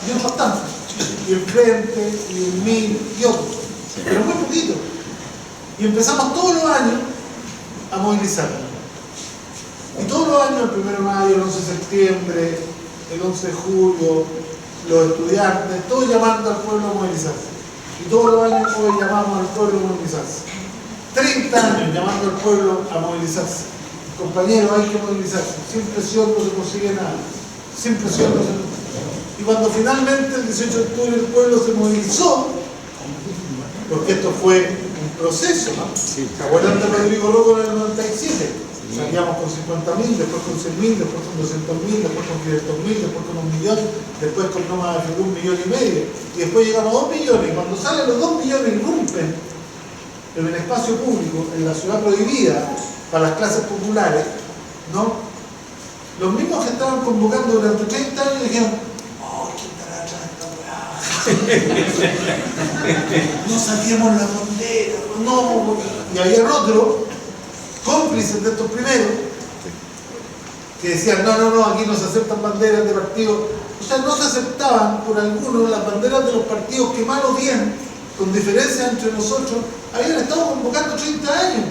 Speaker 1: y otros tantos, y el Frente, y el MIL, y otros, pero muy poquito. Y empezamos todos los años a movilizarnos. Y todos los años, el 1 de mayo, el 11 de septiembre, el 11 de julio, los estudiantes, todos llamando al pueblo a movilizarse. Y todos los años hoy llamamos al pueblo a movilizarse. 30 años llamando al pueblo a movilizarse. Compañeros, hay que movilizarse. Sin presión no se consigue nada. Sin presión no se consigue. Y cuando finalmente el 18 de octubre el pueblo se movilizó, porque esto fue un proceso, ¿no? ¿Se acuerdan de Rodrigo Loco en el 97? Salíamos con 50.000, después con 100.000, después con 200.000, después con 500.000, después con 1 millón, después con no más de 1,5 millones, y después llegamos a 2 millones, y cuando salen los 2 millones y irrumpen en el espacio público, en la ciudad prohibida, para las clases populares, ¿no? Los mismos que estaban convocando durante 30 años dijeron, ¡oh, quién estará atrás de esta weá! No saquemos la bandera, no. Y había otro cómplices de estos primeros que decían no, aquí no se aceptan banderas de partidos. O sea, no se aceptaban por algunos las banderas de los partidos que mal o bien, con diferencias entre nosotros, habían estado convocando 30 años.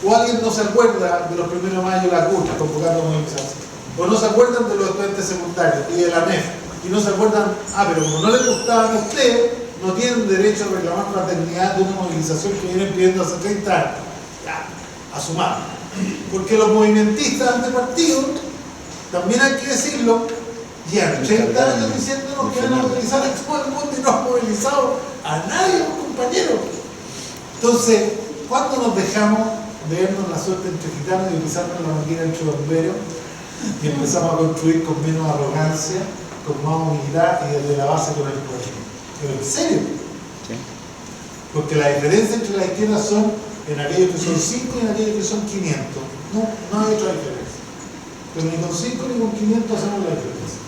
Speaker 1: O alguien no se acuerda de los 1 de mayo la CUT convocando movilizaciones, o no se acuerdan de los estudiantes secundarios y de la NEF, y no se acuerdan, pero como no les gustaban a ustedes, no tienen derecho a reclamar fraternidad de una movilización que vienen pidiendo hace 30 años. Ya, asumamos. Porque los movimentistas antipartidos, también hay que decirlo, llevan 30 años diciéndonos que van a movilizar a todo el mundo y no han movilizado a nadie, compañeros. Entonces, ¿cuándo nos dejamos de vernos la suerte entre gitanos y utilizarnos la máquina entre bomberos y empezamos a construir con menos arrogancia, con más humildad y desde la base con el pueblo? Pero en serio. Porque la diferencia entre las izquierdas son en aquellos que son 5 y en aquellos que son 500. No hay otra diferencia. Pero ni con 5 ni con 500 hacemos la diferencia.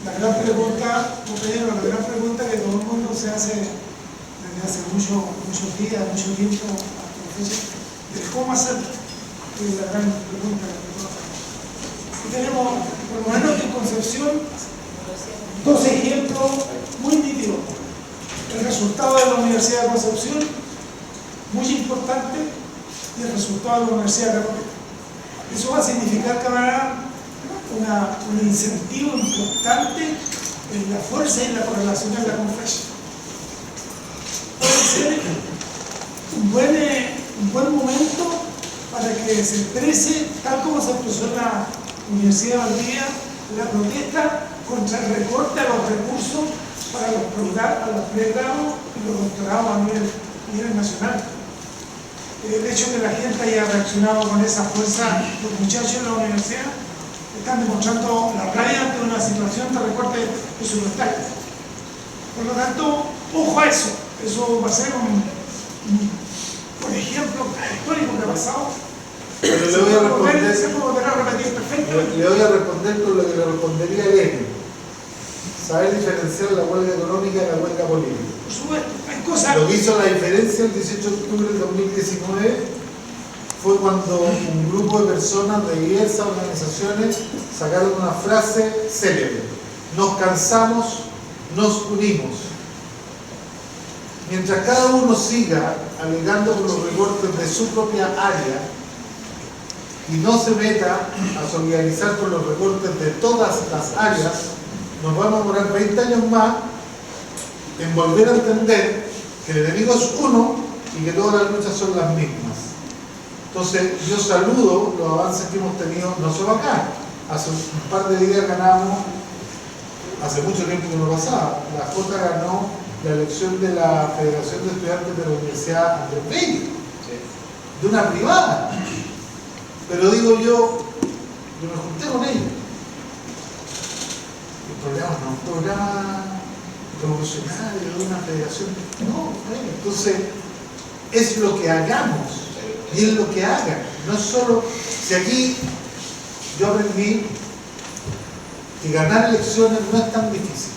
Speaker 10: La gran pregunta, compañero, la gran pregunta que todo el mundo se hace desde desde hace muchos días, mucho tiempo, al profesor, de cómo hacerlo, que es la gran pregunta que todos hacemos. Y tenemos, por lo menos en Concepción, dos ejemplos muy nítidos. El resultado de la Universidad de Concepción, muy importante, y el resultado de la Universidad Católica. Eso va a significar que habrá un incentivo importante en la fuerza y la correlación en la conferencia. Puede ser un buen momento para que se exprese, tal como se expresó en la Universidad de Valdivia, la protesta contra el recorte a los recursos para los pregrados y los doctorados a nivel nacional. El hecho de que la gente haya reaccionado con esa fuerza, los muchachos de la universidad están demostrando la rabia ante una situación de recorte presupuestario. Por lo tanto, ojo a eso. Eso va a ser un ejemplo histórico que ha pasado.
Speaker 1: Pero le voy a responder,
Speaker 10: se puede volver a repetir perfectamente.
Speaker 1: le voy a responder con lo que le respondería a Lenin. Saber diferenciar la huelga económica de la huelga política.
Speaker 10: Por supuesto, hay cosas.
Speaker 1: Lo que hizo la diferencia el 18 de octubre del 2019 fue cuando un grupo de personas de diversas organizaciones sacaron una frase célebre: nos cansamos, nos unimos. Mientras cada uno siga alegando por los recortes de su propia área y no se meta a solidarizar con los recortes de todas las áreas, nos vamos a demorar 20 años más en volver a entender que el enemigo es uno y que todas las luchas son las mismas. Entonces, yo saludo los avances que hemos tenido, no solo acá. Hace un par de días ganamos, hace mucho tiempo que no pasaba, la J ganó la elección de la Federación de Estudiantes de la Universidad Andrés Bello, de una privada. Pero digo yo me junté con ellos. El programa no es un programa revolucionario de una federación. No, entonces es lo que hagamos y es lo que hagan. No es solo, si aquí yo aprendí que ganar elecciones no es tan difícil.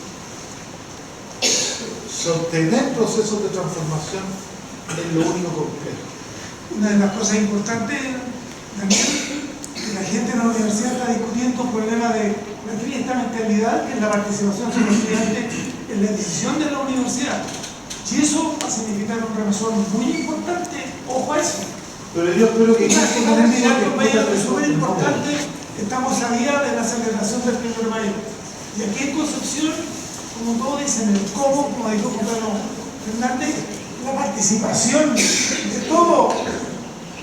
Speaker 1: Sostener procesos de transformación es lo único complejo.
Speaker 10: Una de las cosas importantes, Daniel, que la gente en la universidad está discutiendo un problema de la triste mentalidad, que es la participación de los estudiantes en la decisión de la universidad. Y eso va a significar un remesón muy importante, ojo a eso.
Speaker 1: Pero yo espero que
Speaker 10: es súper importante, estamos a día de la celebración del 1 de mayo. Y aquí en Concepción, como todos dicen, el cómo, como dijo Pedro Fernández, la participación de todo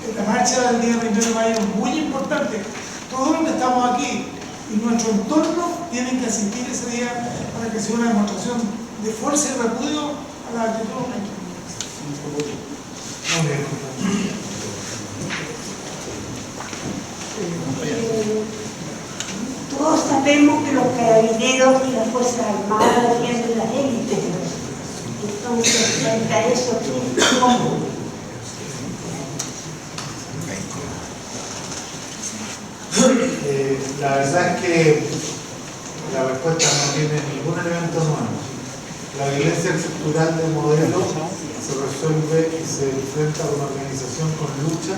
Speaker 10: en la marcha del día 1 de mayo es muy importante. Todos los que estamos aquí y nuestro entorno tienen que asistir ese día para que sea una demostración de fuerza y repudio a la actitud.
Speaker 6: Todos sabemos que los carabineros y las Fuerzas Armadas defienden las élites. Entonces, frente a eso, ¿cómo?
Speaker 1: La verdad es que la respuesta no tiene ningún elemento nuevo. La violencia estructural del modelo se resuelve y se enfrenta con organización, con lucha,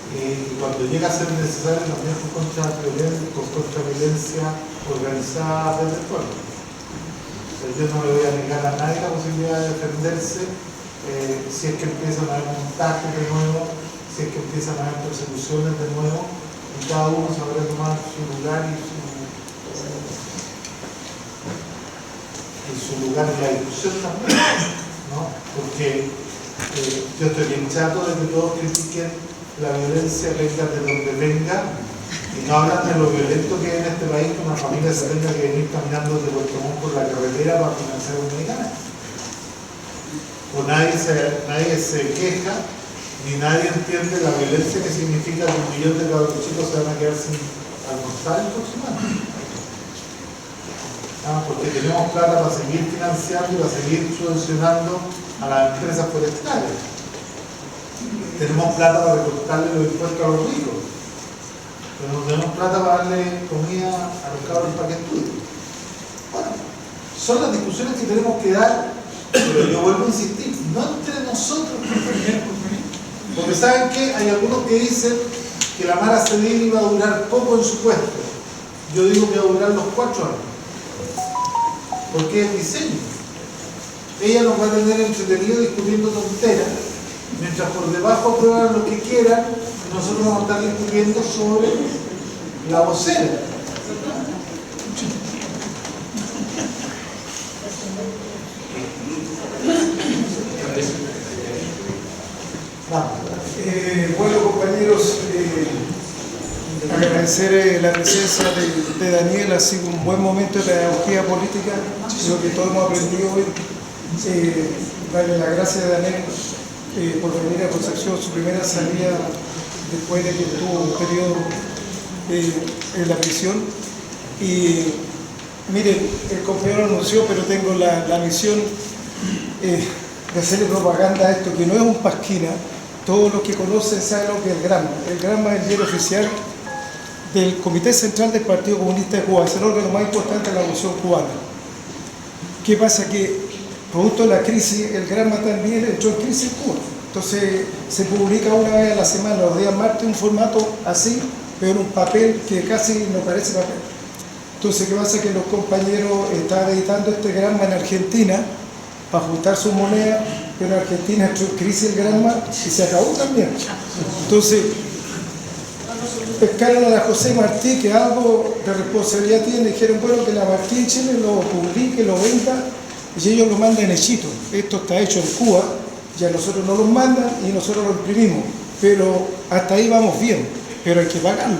Speaker 1: y cuando llega a ser necesario también con contraviolencia organizada desde el pueblo. Yo no le voy a negar a nadie la posibilidad de defenderse si es que empiezan a haber montajes de nuevo, si es que empiezan a haber persecuciones de nuevo, y cada uno sabrá tomar su lugar y su lugar en la discusión también, ¿no? Porque yo estoy bien chato de que todos critiquen la violencia, venga de donde venga, y no hablan de lo violento que es en este país que una familia se tenga que venir caminando de Puerto Montt por la carretera para financiar un medicamento. O nadie se queja, ni nadie entiende la violencia que significa que 1 millón de cabros chicos se van a quedar sin almorzar el próximo año. Porque tenemos plata para seguir financiando y para seguir subvencionando a las empresas forestales. Tenemos plata para recortarle los impuestos a los ricos, pero no tenemos plata para darle comida a los cabros para que estudien. Bueno, son las discusiones que tenemos que dar Pero yo vuelvo a insistir, no entre nosotros, porque ¿saben qué? Hay algunos que dicen que la Mara Cedillo iba a durar poco en su puesto. Yo digo que va a durar los 4 años. Porque es diseño. Ella nos va a tener entretenido discutiendo tonteras, mientras por debajo aprueban lo que quieran, y nosotros vamos a estar discutiendo sobre la vocera. Vamos.
Speaker 10: Bueno, compañeros, agradecer la presencia de Daniel. Ha sido un buen momento de pedagogía política, lo que todos hemos aprendido hoy. Darle las gracias a Daniel por venir a Concepción, su primera salida después de que tuvo un periodo en la prisión. Y miren, el compañero anunció, pero tengo la misión de hacerle propaganda a esto, que no es un pasquina. Todos los que conocen saben lo que es el Granma. El Granma es el diario oficial del Comité Central del Partido Comunista de Cuba. Es el órgano más importante de la Revolución Cubana. ¿Qué pasa? Que producto de la crisis, el Granma también entró en crisis en Cuba. Entonces se publica una vez a la semana, los días martes, un formato así, pero en un papel que casi no parece papel. Entonces, ¿qué pasa? Que los compañeros estaban editando este Granma en Argentina para ajustar su moneda, pero en Argentina entró en crisis el Granma y se acabó también. Entonces, pescaron a la José Martí, que algo de responsabilidad tiene, dijeron, bueno, que la Martí en Chile lo publique, lo venda, y ellos lo mandan hechito. Esto está hecho en Cuba, ya nosotros no lo mandan y nosotros lo imprimimos, pero hasta ahí vamos bien, pero hay que pagarlo.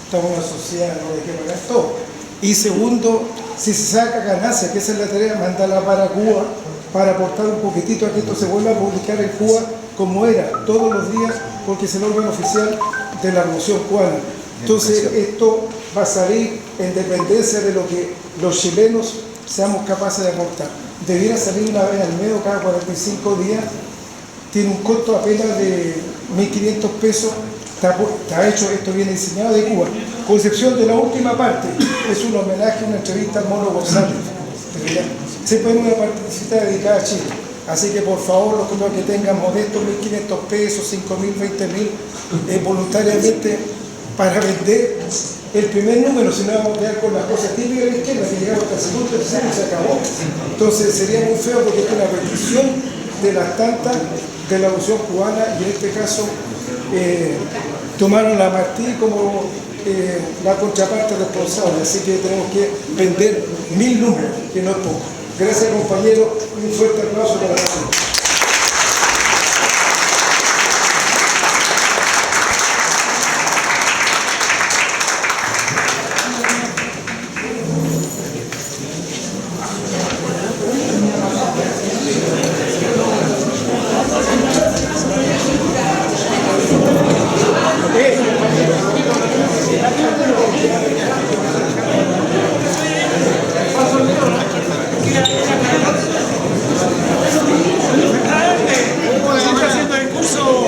Speaker 10: Estamos en una sociedad, no hay que pagar todo. Y segundo, si se saca ganancia, que esa es la tarea, mandarla para Cuba, para aportar un poquitito a que esto se vuelva a publicar en Cuba como era, todos los días, porque es el órgano oficial de la Revolución Cubana. Entonces, esto va a salir en dependencia de lo que los chilenos seamos capaces de aportar. Debiera salir una vez al mes o cada 45 días, tiene un costo apenas de 1.500 pesos, está hecho, esto viene diseñado de Cuba. Concepción de la última parte, es un homenaje, una entrevista al Mono González. Se pone una partecita dedicada a Chile. Así que por favor, los que tengan modestos 1.500 pesos, 5.000, 20.000, voluntariamente para vender el primer número, si no vamos a quedar con las cosas típicas de la izquierda, que llegamos hasta el segundo, tercero y se acabó. Entonces sería muy feo porque es una petición de las tantas de la Revolución Cubana, y en este caso tomaron la Martí como la contraparte responsable, así que tenemos que vender 1.000 números, que no es poco. Gracias, compañeros, un fuerte aplauso para todos. Está haciendo el curso.